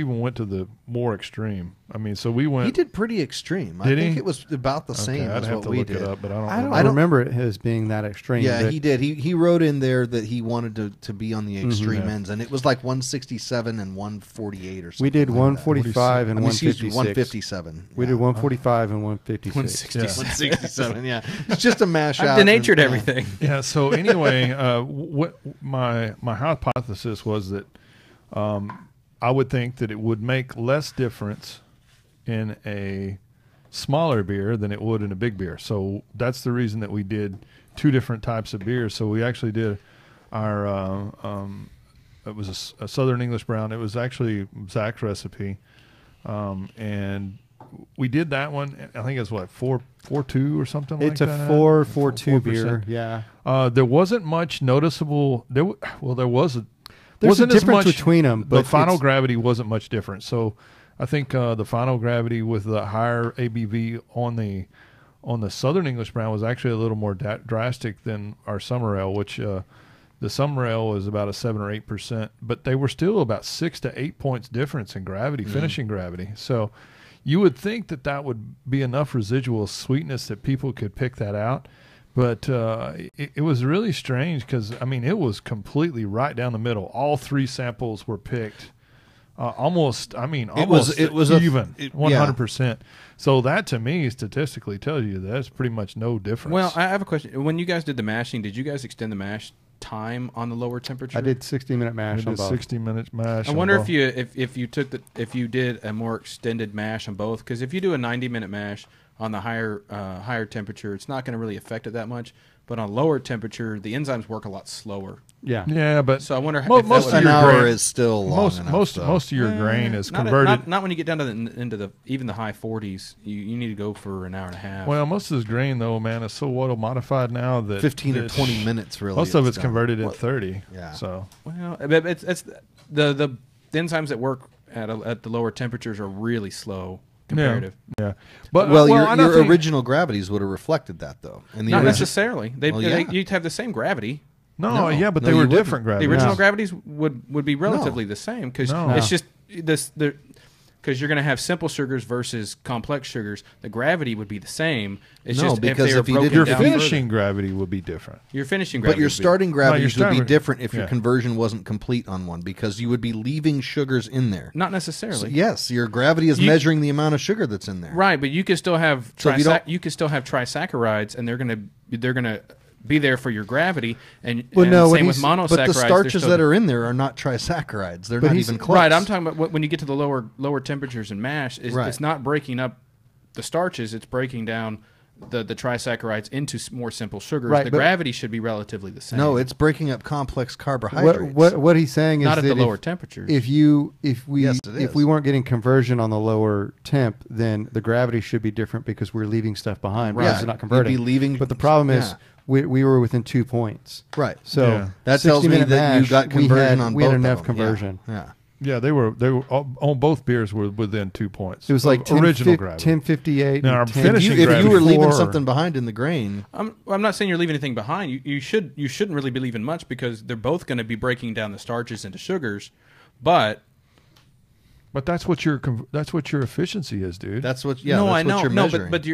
even went to the more extreme. I mean, so we went. He did pretty extreme. I Did think he? it was about the same I'd as have what to we look did. it up, but I don't remember it as being that extreme. Yeah, but he did. He wrote in there that he wanted to be on the extreme Yeah. ends, and it was like 167 and 148 or something. We did like 145 and excuse me, 156. 157. We did 145 and 156. 167. Yeah, it's just a mash out. I've denatured and- everything. Yeah. So anyway, what my hypothesis was that I would think that it would make less difference in a smaller beer than it would in a big beer. So that's the reason that we did 2 different types of beers. So we actually did our it was a Southern English brown. It was actually Zach's recipe, and we did that one. I think it's what 4.2 or something like It's that. a 4.42 beer. 4%. Yeah. There wasn't much noticeable. There was a. There's wasn't a as difference much, between 'em, The but final it's- gravity wasn't much different. So I think the final gravity with the higher ABV on the Southern English brown was actually a little more drastic than our summer ale, which the summer ale was about a 7 or 8%, but they were still about 6 to 8 points difference in gravity, finishing gravity. So you would think that would be enough residual sweetness that people could pick that out. But it was really strange because, I mean, it was completely right down the middle. All 3 samples were picked almost even, 100%. So that, to me, statistically tells you that's pretty much no difference. Well, I have a question. When you guys did the mashing, did you guys extend the mash time on the lower temperature? I did 60-minute mash we on did both. 60 minutes mash. I on wonder both. if you did a more extended mash on both, because if you do a 90-minute mash on the higher temperature, it's not going to really affect it that much. But on lower temperature, the enzymes work a lot slower. Yeah. Yeah, but So I wonder if most that of would- An your hour grain- is still long most enough, most though. most of your grain is not converted. not when you get down to into the even the high 40s. You need to go for an hour and a half. Well, most of this grain, though, man, is so auto modified now that 15 or that 20 minutes, really. Most of it's done. converted in 30. Yeah. So it's the enzymes that work at the lower temperatures are really slow comparative. Yeah. But Well, I don't your think- original gravities would have reflected that, though. And the Not origi- necessarily. Well, yeah. You'd have the same gravity. No, yeah, but No, they you were wouldn't. different The gravities. original gravities would be relatively the same because No. it's just this because you're going to have simple sugars versus complex sugars. The gravity would be the same. It's No, just because if they were if you broken did Your down finishing further. gravity would be different. Your finishing But gravity. your would be- starting gravities would be starting- different if your yeah. conversion wasn't complete on one, because you would be leaving sugars in there. not necessarily. So, yes, your gravity is You- measuring the amount of sugar that's in there. Right, but you could still have So if you don't- you could still have trisaccharides, and they're gonna be there for your gravity. And, Well, and no, what same with he's- monosaccharides. But the starches they're that still- are in there are not trisaccharides. They're But not he's- even close. right. I'm talking about when you get to the lower temperatures in mash. Right. It's not breaking up the starches; it's breaking down the trisaccharides into more simple sugars. Right, the but- gravity should be relatively the same. No, it's breaking up complex carbohydrates. What he's saying is not at that the lower temperatures. If we Yes, it if is. we weren't getting conversion on the lower temp, then the gravity should be different because we're leaving stuff behind. Right. Because it's not You'd converting. be leaving- But the problem is yeah. we were within 2 points. Right. So Yeah. That tells me 60-minute that you mash, got conversion on we both had of enough them. conversion. Yeah. Yeah, they were on both beers were within 2 points. It was like original gravity. 1058. Now, our and 10 finishing If you were gravity- leaving 4. something behind in the grain, I'm not saying you're leaving anything behind. You shouldn't really be leaving much because they're both going to be breaking down the starches into sugars, but But that's what your efficiency is, dude. that's what. Yeah, no, that's I know, what you're no, measuring. but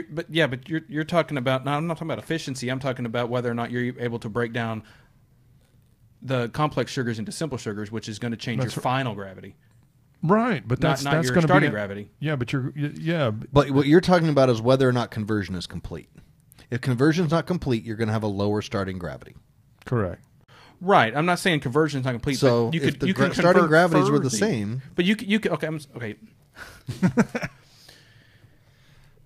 you're talking about. No, I'm not talking about efficiency. I'm talking about whether or not you're able to break down the complex sugars into simple sugars, which is going to change your final gravity. Right, but Not that's your going to starting be gravity. Yeah, but yeah. But what you're talking about is whether or not conversion is complete. If conversion's not complete, you're going to have a lower starting gravity. Correct. Right. I'm not saying conversion is not complete. So but you if could, you can starting convert gravities were the further. same. But you could okay. Okay.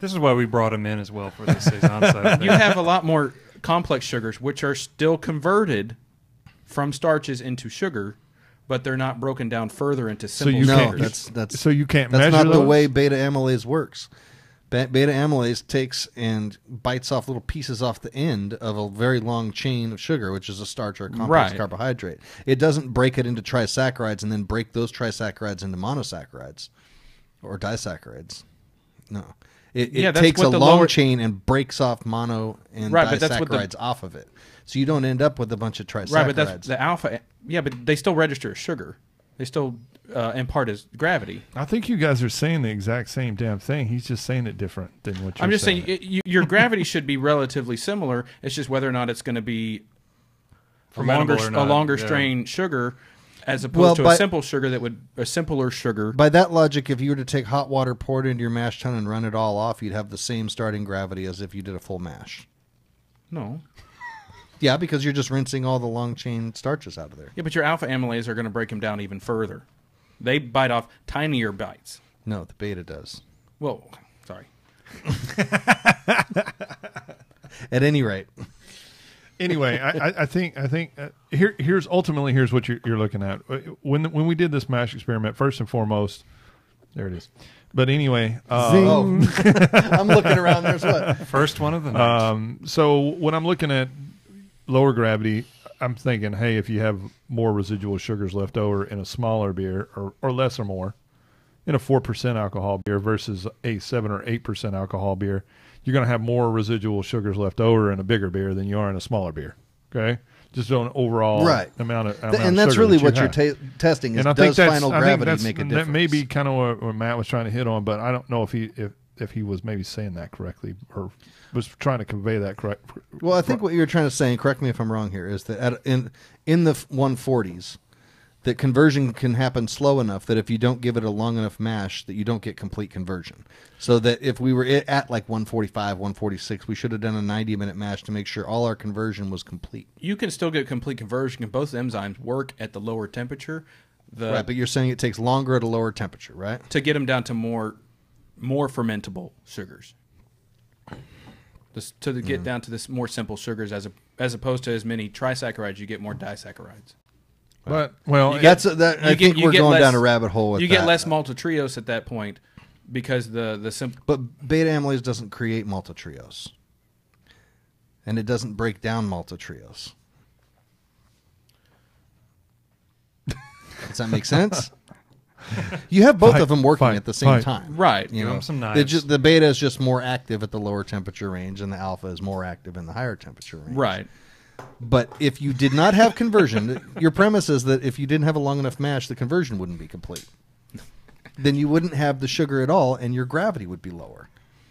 This is why we brought him in as well for the Saison side. You have a lot more complex sugars, which are still converted from starches into sugar, but they're not broken down further into simple sugars. That's so you can't that's measure not the those? way beta amylase works. Beta amylase takes and bites off little pieces off the end of a very long chain of sugar, which is a starch or a complex carbohydrate. It doesn't break it into trisaccharides and then break those trisaccharides into monosaccharides or disaccharides. No. It takes a long chain and breaks off mono and disaccharides off of it. So you don't end up with a bunch of trisaccharides. Right, but that's the alpha. Yeah, but they still register as sugar. They still impart as gravity. I think you guys are saying the exact same damn thing. He's just saying it different than what you're saying. I'm just saying your gravity should be relatively similar. It's just whether or not it's going to be a longer strain sugar as opposed to a simple sugar a simpler sugar. By that logic, if you were to take hot water, pour it into your mash tun, and run it all off, you'd have the same starting gravity as if you did a full mash. No. Yeah, because you're just rinsing all the long chain starches out of there. Yeah, but your alpha amylase are going to break them down even further. They bite off tinier bites. No, the beta does. Well, sorry. At any rate. Anyway, I think here's what you're looking at. When we did this mash experiment, first and foremost, there it is. But anyway, I'm looking around. There's what? First one of the night. So when I'm looking at lower gravity, I'm thinking, hey, if you have more residual sugars left over in a smaller beer or less or more in a 4% alcohol beer versus a 7 or 8% alcohol beer, you're going to have more residual sugars left over in a bigger beer than you are in a smaller beer. Okay? Just on overall amount of and that's sugar really that what you you're testing is, and I does think final gravity make a difference? That may be kind of what Matt was trying to hit on, but I don't know if he was maybe saying that correctly or was trying to convey that correct. Well, I think what you're trying to say, and correct me if I'm wrong here, is that in the 140s, that conversion can happen slow enough that if you don't give it a long enough mash, that you don't get complete conversion. So that if we were at like 145, 146, we should have done a 90-minute mash to make sure all our conversion was complete. You can still get complete conversion if both enzymes work at the lower temperature. Right, but you're saying it takes longer at a lower temperature, right? To get them down to more fermentable sugars. Get down to this more simple sugars as opposed to as many trisaccharides, you get more disaccharides. But I think we're going down a rabbit hole with that. You get less maltotriose at that point because the simple. But beta amylase doesn't create maltotriose, and it doesn't break down maltotriose. Does that make sense? You have both of them working at the same time, right? You know, some knives. The beta is just more active at the lower temperature range, and the alpha is more active in the higher temperature range, right? But if you did not have conversion, your premise is that if you didn't have a long enough mash, the conversion wouldn't be complete. Then you wouldn't have the sugar at all, and your gravity would be lower.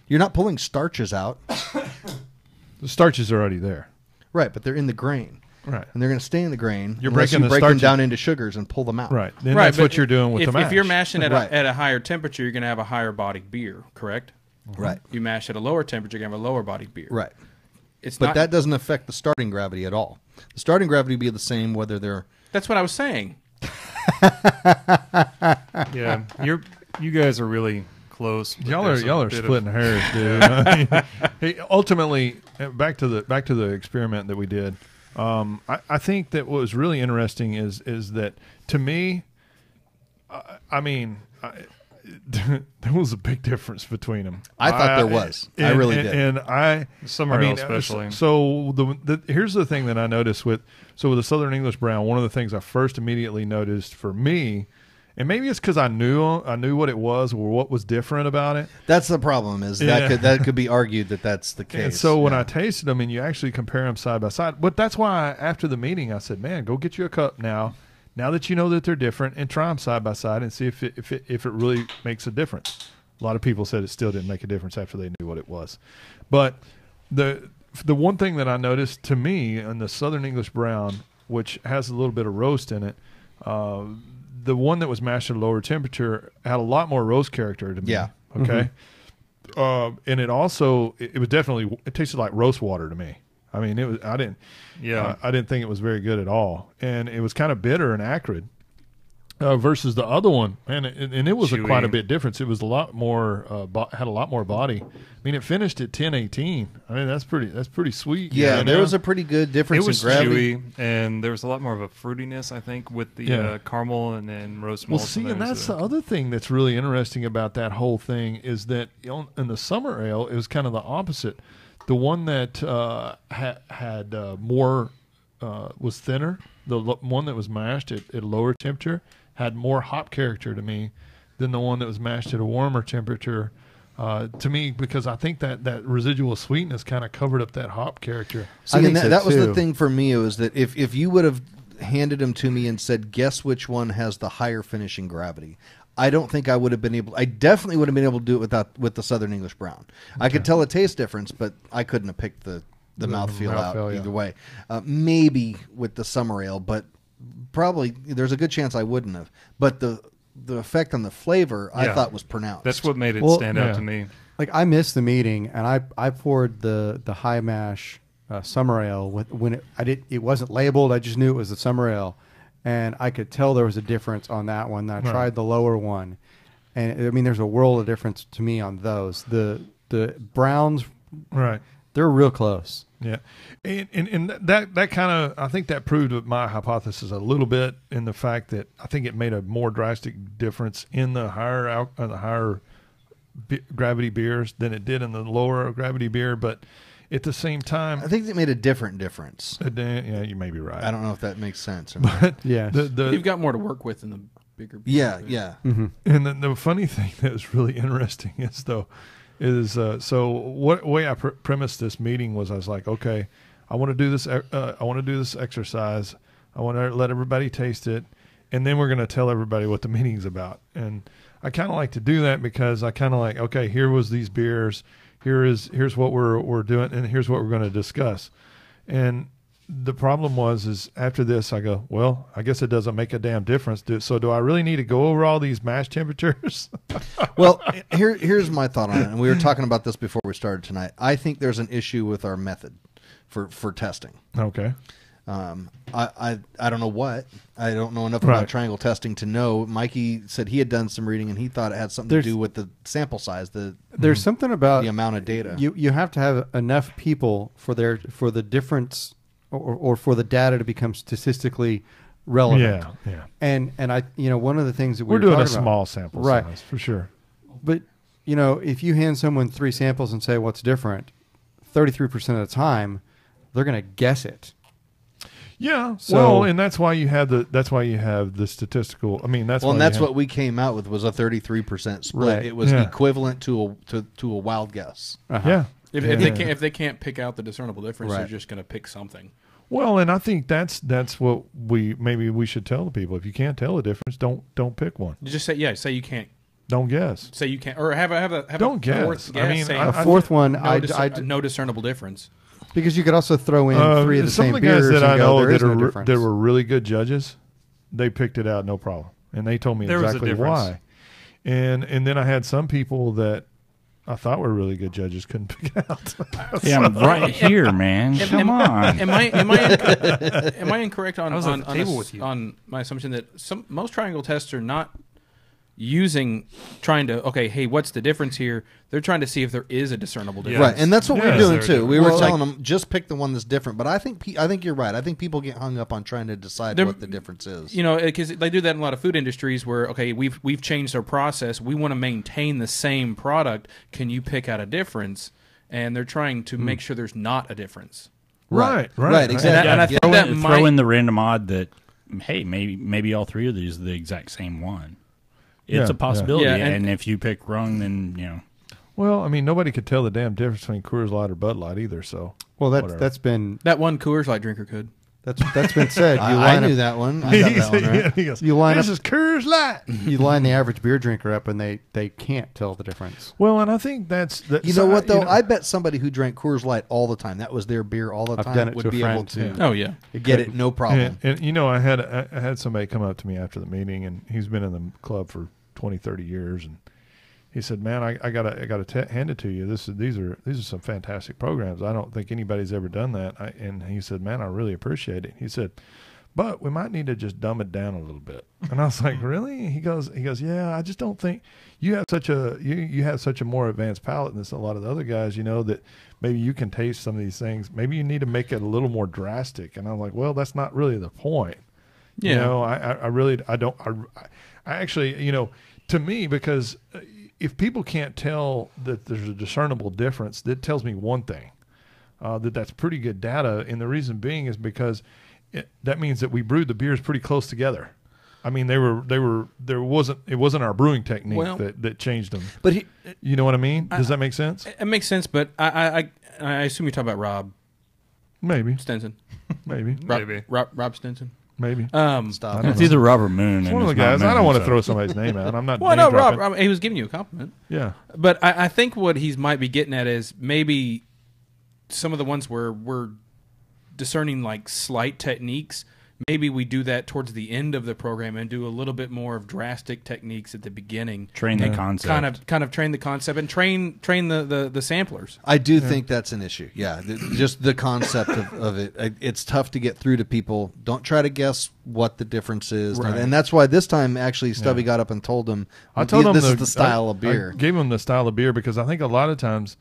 You're not pulling starches out. The starches are already there, right? But they're in the grain. Right. And they're going to stay in the grain. You're breaking the break starches them down into sugars and pull them out. Right. Then that's what you're doing with the mash. If you're mashing at a higher temperature, you're going to have a higher bodied beer, correct? Right. You mash at a lower temperature, you're going to have a lower bodied beer. Right. But that doesn't affect the starting gravity at all. The starting gravity would be the same whether they're... That's what I was saying. Yeah. You guys are really close. Y'all are splitting hairs, dude. Hey, ultimately, back to the experiment that we did. I think that what was really interesting is that to me, there was a big difference between them. I thought there was. I really did. And Summer ale especially. So here's the thing that I noticed with the Southern English Brown. One of the things I first immediately noticed for me, and maybe it's because I knew what it was or what was different about it. That's the problem. That could be argued that that's the case. And so when I tasted them, and you actually compare them side by side, but that's why after the meeting I said, "Man, go get you a cup now." Now that you know that they're different, and try them side by side and see if it really makes a difference. A lot of people said it still didn't make a difference after they knew what it was. But the one thing that I noticed to me in the Southern English Brown, which has a little bit of roast in it. The one that was mashed at a lower temperature had a lot more roast character to me. Yeah. Okay. And it also, it was definitely, it tasted like roast water to me. I mean, I didn't think it was very good at all. And it was kind of bitter and acrid. Versus the other one, and it was quite a bit difference. It was a lot more, had a lot more body. I mean, it finished at 10-18. I mean, that's pretty sweet. Yeah, there was a pretty good difference. It was in gravity. chewy, and there was a lot more of a fruitiness, I think, with the caramel and then roast malts. Well, see, and that's the other thing that's really interesting about that whole thing is that in the summer ale, it was kind of the opposite. The one that had more was thinner. The one that was mashed at a lower temperature had more hop character to me than the one that was mashed at a warmer temperature to me, because I think that residual sweetness kind of covered up that hop character. See, and that was the thing for me. It was that if you would have handed them to me and said, guess which one has the higher finishing gravity, I don't think I would have been able. I definitely would have been able to do it with the Southern English Brown. Okay. I could tell a taste difference, but I couldn't have picked the mouthfeel out either way. Maybe with the summer ale, but probably there's a good chance I wouldn't have. But the effect on the flavor I thought was pronounced. That's what made it stand out to me. Like, I missed the meeting, and I poured the high mash summer ale when it wasn't labeled. I just knew it was the summer ale, and I could tell there was a difference on that one. I tried the lower one, and I mean, there's a world of difference to me on those. The browns, right? They're real close. Yeah, and that kind of, I think that proved my hypothesis a little bit in the fact that I think it made a more drastic difference in the higher gravity beers than it did in the lower gravity beer. But at the same time, I think it made a different difference. Yeah, you may be right. I don't know if that makes sense or not. But yeah, you've got more to work with in the bigger beer. Yeah. Mm-hmm. And the funny thing that was really interesting is so what way I premised this meeting was, I was like, okay, I want to do this. I want to do this exercise. I want to let everybody taste it, and then we're going to tell everybody what the meeting's about. And I kind of like to do that because I kind of like, okay, here was these beers. Here's what we're doing, and here's what we're going to discuss. And the problem is after this, I go, well, I guess it doesn't make a damn difference. So do I really need to go over all these mash temperatures? Well, here's my thought on it, and we were talking about this before we started tonight. I think there's an issue with our method for testing. Okay. I don't know what. I don't know enough about triangle testing to know. Mikey said he had done some reading, and he thought it had something to do with the sample size. There's something about the amount of data. You have to have enough people for the difference or for the data to become statistically relevant. Yeah. And I one of the things that we're doing a small sample size for sure. But if you hand someone 3 samples and say what's different, 33% of the time they're going to guess it. Yeah. So, and that's why you have the statistical. I mean, that's what we came out with was a 33% split. Right. It was equivalent to a wild guess. Uh-huh. Yeah. If they can't pick out the discernible difference, they're just going to pick something. Well, and I think that's what we should tell the people. If you can't tell the difference, don't pick one. You just say you can't. Don't guess. Say you can't, or have a don't guess. Fourth guess. I mean, a fourth one. No discernible difference. Because you could also throw in 3 of the same beers. Some of the guys that I know that were really good judges, they picked it out no problem, and they told me exactly why. And then I had some people that I thought were really good judges couldn't pick it out. Yeah, I'm right here, man. Come on. Am I incorrect on my assumption that most triangle tests are not hey, what's the difference here? They're trying to see if there is a discernible difference. Right, and that's what we're doing too. We were telling them, just pick the one that's different. But I think you're right. I think people get hung up on trying to decide what the difference is. Because they do that in a lot of food industries where, okay, we've changed our process. We want to maintain the same product. Can you pick out a difference? And they're trying to make sure there's not a difference. Right, exactly. And I think that throw in the random odd that, hey, maybe all 3 of these are the exact same one. It's a possibility, and if you pick wrong, then Well, I mean, nobody could tell the damn difference between Coors Light or Bud Light either. So, that's been that one Coors Light drinker could. That's been said. I knew that one. I got that one right. He goes, You line this up- is Coors Light. You line the average beer drinker up, and they can't tell the difference. Well, and I think that's You know what though? I bet somebody who drank Coors Light all the time, that was their beer all the I've time, done it would to a be able friend, to Oh yeah. get it no problem. And you know, I had somebody come up to me after the meeting, and he's been in the club for 20, 30 years, and he said, "Man, I gotta hand it to you. These are some fantastic programs. I don't think anybody's ever done that." And he said, "Man, I really appreciate it." He said, "But we might need to just dumb it down a little bit." And I was like, "Really?" He goes, "Yeah, I just don't think you have such a more advanced palate than a lot of the other guys. You know that maybe you can taste some of these things. Maybe you need to make it a little more drastic." And I'm like, "Well, that's not really the point." Yeah. You know, I actually, you know, to me, because if people can't tell that there's a discernible difference, that tells me one thing, that's pretty good data. And the reason being is because that means that we brewed the beers pretty close together. I mean, it wasn't our brewing technique that changed them. But you know what I mean? Does that make sense? It makes sense, but I assume you're talking about Rob Maybe. Stenson. Maybe. Rob Stenson. Maybe. Stop. It's either Robert Moon. It's and one of the it's not guys. I Moon, don't want to so- throw somebody's name out. I'm not. Well, no, name dropping. Rob. He was giving you a compliment. Yeah. But I think what he might be getting at is maybe some of the ones where we're discerning like slight techniques. Maybe we do that towards the end of the program and do a little bit more of drastic techniques at the beginning. Train the concept. Kind of train the concept and train the samplers. I do think that's an issue. Yeah, just the concept of it. It's tough to get through to people. Don't try to guess what the difference is, Right. and that's why this time actually Stubby got up and told him. I told him this is the style of I beer. gave him the style of beer because I think a lot of times,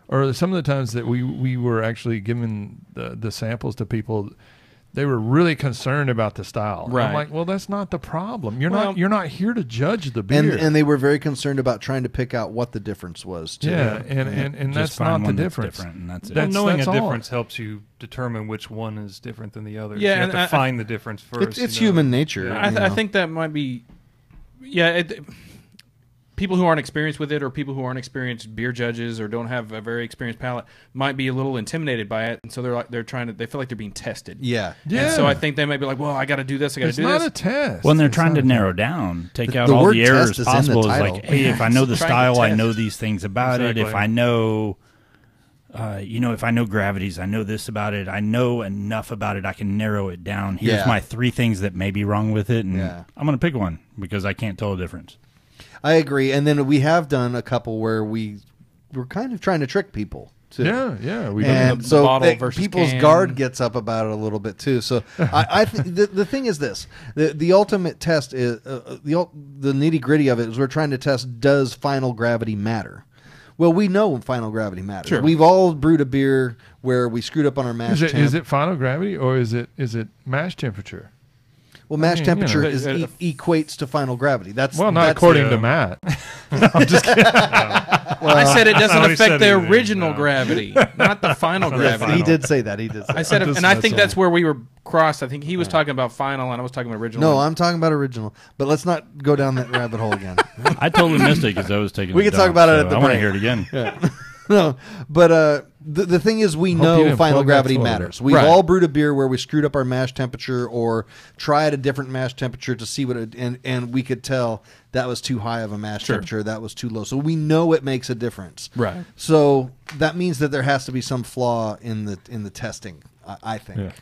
or some of the times that we were actually giving the samples to people, they were really concerned about the style. Right. I'm like, well, that's not the problem. You're not here to judge the and beer. and they were very concerned about trying to pick out what the difference was. Too. Yeah, and Just that's find not the one that's difference. different, and that's it. That's- knowing that's a all. difference helps you determine which one is different than the other. Yeah, you have and to find the difference first. It's you know. human nature. Yeah. I think that might be, people who aren't experienced with it, or people who aren't experienced beer judges, or don't have a very experienced palate, might be a little intimidated by it, and so they feel like they're being tested. Yeah. And so I think they might be like, well, I got to do this, I got to It's do not this. a test. When they're It's trying not to a narrow test. down, take The out all word the test errors is in the possible. Is title. like, hey, if I know the Trying to style, I test. know these things about it. If Exactly. I know, if I know gravities, I know this about it. I know enough about it. I can narrow it down. Here's Yeah. my 3 things that may be wrong with it, and Yeah. I'm going to pick one because I can't tell the difference. I agree. And then we have done a couple where we're kind of trying to trick people too. Yeah, we And the so bottle versus people's can. guard gets up about it a little bit too. So I think the thing is this: the ultimate test is the nitty gritty of it is we're trying to test, does final gravity matter? Well, we know final gravity matters. Sure. We've all brewed a beer where we screwed up on our mash temp. Is it final gravity or is it mash temperature? Well, mash I mean, temperature you know, equates to final gravity. That's Well, not that's according to Matt. No, I'm just kidding. I said it doesn't not what he affect said the either. original No. gravity, not the final gravity. He did say that. He did. Say I said, I'm it, just and I think messing. that's where we were crossed. I think he was talking about final, and I was talking about original. No, I'm talking about original. But let's not go down that rabbit hole again. I totally missed it because I was taking. We a can talk dump, about it so at the I want to break. hear it again. Yeah. No, but the thing is, we Hope you know didn't final plug that gravity toilet. matters. We've Right. all brewed a beer where we screwed up our mash temperature or tried a different mash temperature to see what it, and we could tell that was too high of a mash temperature, that was too low. So we know it makes a difference. Right. So that means that there has to be some flaw in the testing. I think.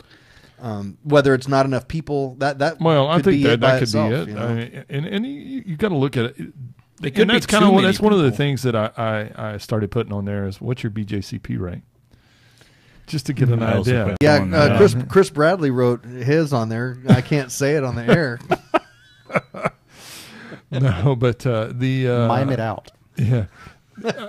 Yeah. Whether it's not enough people, that Well, I could think be it by that could itself, be it. you know? I mean, and you got to look at it. They could And be that's kind too of many that's one of the people. things that I started putting on there is what's your BJCP rank, just to get an I also idea. put- Yeah, on that. Chris Bradley wrote his on there. I can't say it on the air. No, but the Mime it out. Yeah,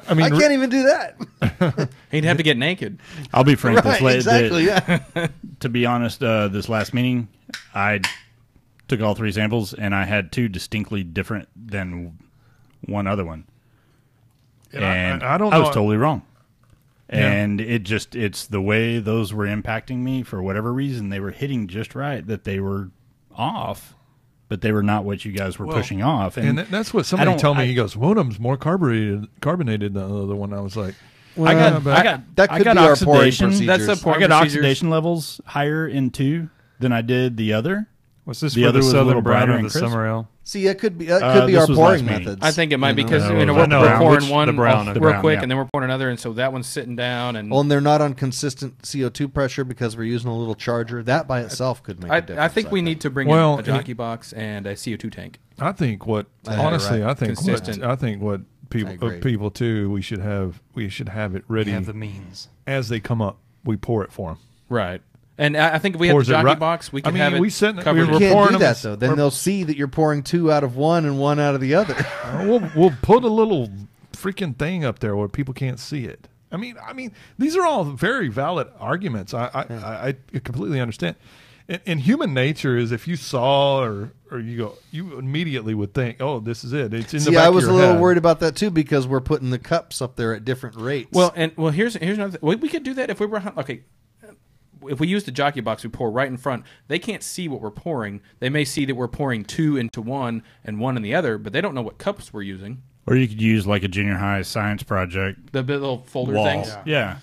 I mean, I can't even do that. He'd have to get naked. I'll be frank. Right, exactly. Yeah. To be honest, this last meeting, I took all 3 samples, and I had 2 distinctly different than one other one. And I don't I was know- totally wrong. Yeah. And it's the way those were impacting me for whatever reason. They were hitting just right, that they were off, but they were not what you guys were pushing off. and that's what somebody don't- told me. I- He goes, one of them's more carbonated than the other one. I was like, Well, that that I could got be our pouring oxidation. procedures. That's a I pouring got procedures. oxidation levels higher in 2 than I did the other. Was this The for other the was a Southern Little Brown brighter or and the crisp. Summer Ale? See, that could be our this was pouring last meeting. methods. I think it might be you know? because No, we're no, pouring which- one the brown, real brown, quick, yeah. and then we're pouring another, and so that one's sitting down. And Well, and they're not on consistent CO2 pressure because we're using a little charger. That by itself could make a difference. I think we need to bring Well, in a jockey box and a CO2 tank. I think what I honestly, right. I think Consistent. what people agree. people too. We should have it ready We have the means. as they come up. We pour it for them. Right. And I think if we had the Pours it jockey right- box, we I could mean, have it we sent- covered. we You were can't pouring do them that as- though. Then we're- they'll see that you're pouring 2 out of one and 1 out of the other. We'll put a little freaking thing up there where people can't see it. I mean, these are all very valid arguments. I completely understand. And human nature is if you saw or you immediately would think, oh, this is it. It's in the See, back I of was a your little head. worried about that too because we're putting the cups up there at different rates. Well, here's another thing. We could do that if we were okay. If we use the jockey box, we pour right in front. They can't see what we're pouring. They may see that we're pouring 2 into one and 1 in the other, but they don't know what cups we're using. Or you could use like a junior high science project The little folder wall. things. Yeah.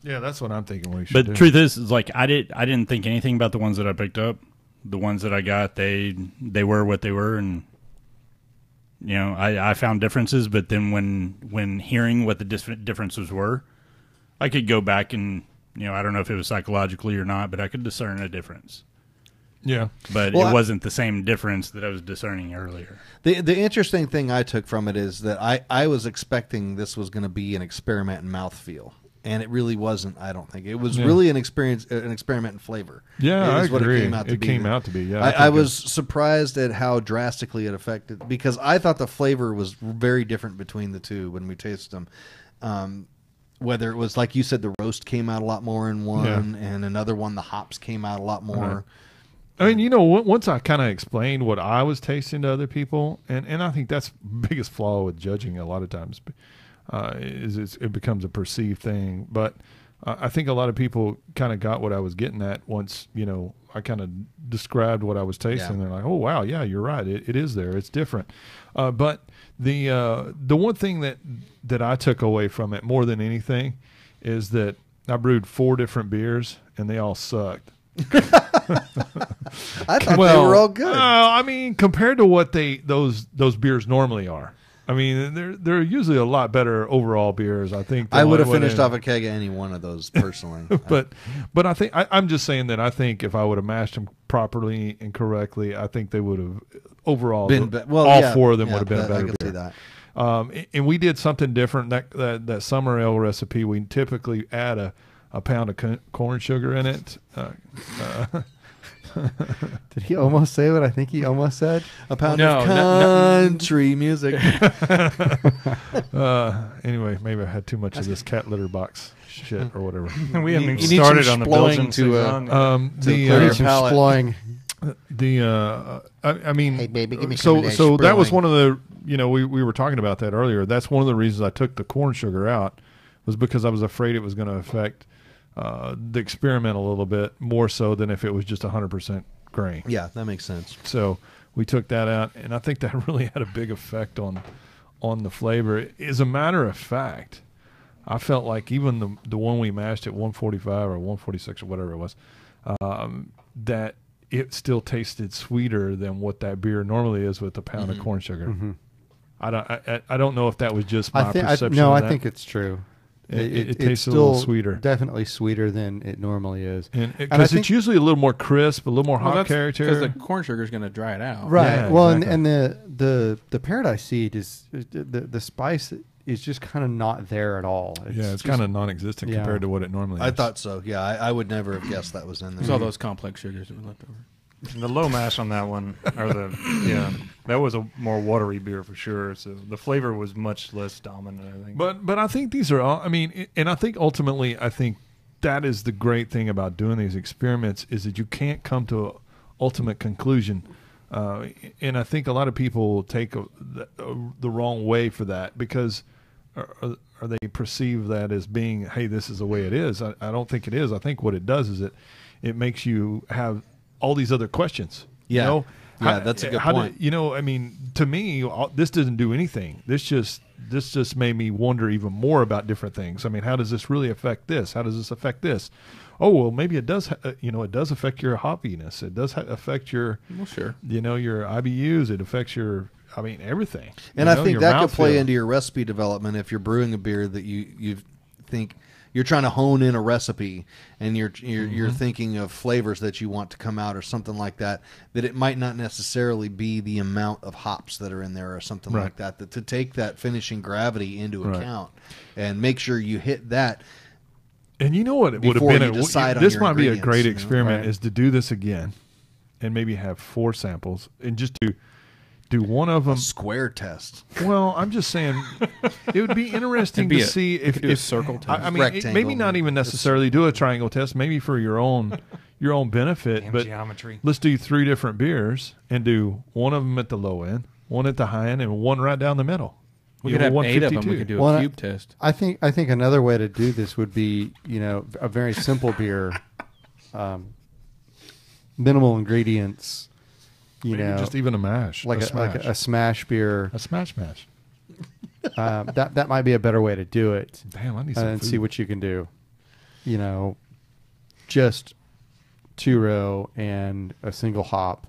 Yeah, that's what I'm thinking we should But do. the truth is like I didn't think anything about the ones that I picked up. The ones that I got, they were what they were, and you know I found differences. But then when hearing what the differences were, I could go back and I don't know if it was psychologically or not, but I could discern a difference. Yeah. But Well, it wasn't the same difference that I was discerning earlier. the interesting thing I took from it is that I was expecting this was going to be an experiment in mouthfeel. And it really wasn't, I don't think. It was really an experiment in flavor. Yeah, It I is what agree. It came out to It be. came out to be, yeah, I I think was surprised at how drastically it affected, because I thought the flavor was very different between the two when we tasted them. Whether it was, like you said, the roast came out a lot more in one, and another one, the hops came out a lot more. I mean, once I kind of explained what I was tasting to other people, and I think that's the biggest flaw with judging a lot of times, is it becomes a perceived thing. But I think a lot of people kind of got what I was getting at once, I kind of described what I was tasting. Yeah. They're like, oh, wow, yeah, you're right. It is there. It's different. But the one thing that I took away from it more than anything is that I brewed 4 different beers, and they all sucked. I thought they were all good. I mean, compared to what those beers normally are. I mean, they're usually a lot better overall beers. I think I would have finished off a keg of any one of those personally. but I think I'm just saying that I think if I would have mashed them properly and correctly, I think they would have overall all 4 of them would have been a better I can beer. see that. And we did something different. That summer ale recipe, we typically add a pound of corn sugar in it. Did he almost say what I think he almost said? A pound No, of no. country music. Anyway, maybe I had too much of this cat litter box shit or whatever. We haven't You even need some started on the splowing Belgian to, Saison. clear your Some palate. sploing. I mean, Hey, baby, give me so some of that so that was Brewing. one of the we were talking about that earlier. That's one of the reasons I took the corn sugar out, was because I was afraid it was going to affect the experiment a little bit more so than if it was just 100% grain. Yeah, that makes sense. So we took that out, and I think that really had a big effect on the flavor. As a matter of fact, I felt like even the one we mashed at 145 or 146 or whatever it was, that it still tasted sweeter than what that beer normally is with a pound of corn sugar. Mm-hmm. I don't know if that was just my perception. I of that. think it's true. It It's tastes a little still sweeter. Definitely sweeter than it normally is. And I because think- it's usually a little more crisp, a little more hot Because character. the corn sugar is going to dry it out. Right. Yeah, Well, exactly. and the paradise seed is the spice is just kind of not there at all. It's just- kind of non-existent yeah. compared to what it normally is. I thought so. Yeah, I would never have guessed that was in there. There's all those complex sugars that were left over. The low mash on that one, that was a more watery beer for sure. So the flavor was much less dominant, I think. But I think these are all. I mean, and I think ultimately, I think that is the great thing about doing these experiments is that you can't come to an ultimate conclusion. And I think a lot of people take the wrong way for that because or they perceive that as being, hey, this is the way it is. I don't think it is. I think what it does is it makes you have all these other questions. Yeah. You know? Yeah, that's a good how point. I mean, to me, this doesn't do anything. This just this just made me wonder even more about different things. I mean, how does this really affect this? How does this affect this? Oh, well, maybe it does. It does affect your hoppiness. It does affect your, sure. Your IBUs. It affects your, everything. And I think your that could play mouthfeel. into your recipe development if you're brewing a beer that you think you're trying to hone in a recipe and you're thinking of flavors that you want to come out or something like that. That it might not necessarily be the amount of hops that are in there or something like that. That to take that finishing gravity into account and make sure you hit that. And you know what it would have before been? you decide on This your might be a ingredients, great you know? experiment is to do this again and maybe have 4 samples and just do one of them. Square test. Well, I'm just saying it would be interesting to see if do a circle test. I mean, Rectangle. maybe not even necessarily do a triangle test, maybe for your own benefit. Damn but geometry. let's do 3 different beers and do one of them at the low end, one at the high end, and one right down the middle. We could have 8 of them. 152. We could do Well, a cube test. I think another way to do this would be, a very simple beer, minimal ingredients, Maybe just even a mash, like a smash beer. a smash mash. That might be a better way to do it. Damn, I need some And food. see what you can do. Just 2-row and a single hop.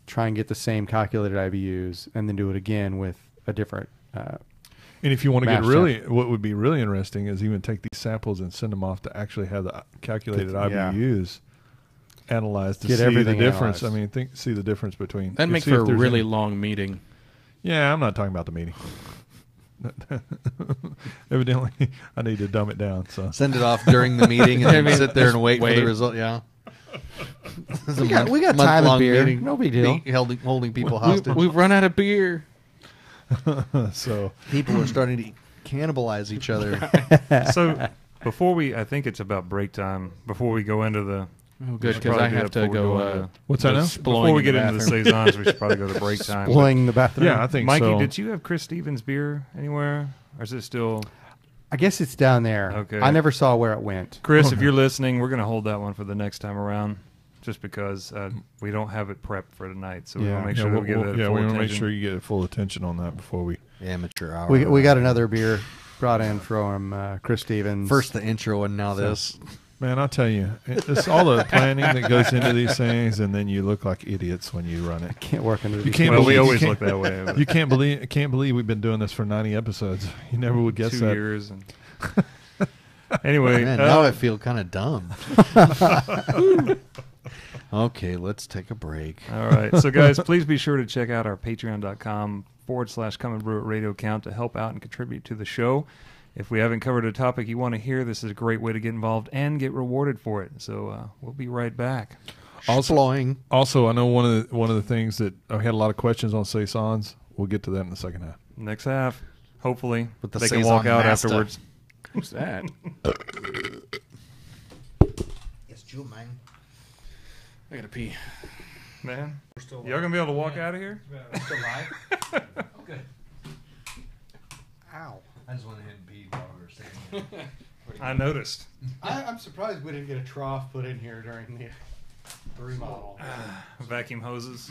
Try and get the same calculated IBUs, and then do it again with a different. And if you want to get mash really, what would be really interesting is even take these samples and send them off to actually have the calculated Yeah. IBUs analyzed to Get see the everything difference. analyzed. I mean, see the difference between. That'd you make see for if a there's really any- long meeting. Yeah, I'm not talking about the meeting. Evidently, I need to dumb it down. So Send it off during the meeting and then sit there and wait for wait. the result. Yeah. We got time and beer. No big deal. Holding people hostage. We've run out of beer. so People are starting to cannibalize each other. So before I think it's about break time. Before we go into the, Oh, we good, should because I probably do have that to before we go. into- What's that now? Before we get into the saisons, we should probably go to break time. but- Blowing the bathroom. yeah, I think Mikey, so. did you have Chris Stevens beer anywhere, or is it still? I guess it's down there. Okay. I never saw where it went. Chris, if you're listening, we're going to hold that one for the next time around, just because we don't have it prepped for tonight. So we Yeah. want to make Yeah, sure that we get that we full want to make attention. sure you get full attention on that before we. Amateur hour. We got another beer brought in from Chris Stevens. First the intro and now this. Man, I'll tell you, it's all the planning that goes into these things, and then you look like idiots when you run it. Can't work under You these can't Well, we believe- always you look can't- that way. but You can't believe we've been doing this for 90 episodes. You never would guess 2 that. years. And anyway, Man, now I feel kind of dumb. Okay, let's take a break. all right. So, guys, please be sure to check out our patreon.com/Come and Brew It radio account to help out and contribute to the show. If we haven't covered a topic you want to hear, this is a great way to get involved and get rewarded for it. So we'll be right back. Also, I know one of the things that I had a lot of questions on saisons. We'll get to that in the second half. Next half, hopefully, With the they can Saison walk out master. afterwards. Who's that? It's you, man. I gotta pee. Man, y'all gonna be able to walk out of here? Still live? Okay. Ow. I just went ahead and peed while we were saying I noticed. I'm surprised we didn't get a trough put in here during the remodel. Vacuum hoses.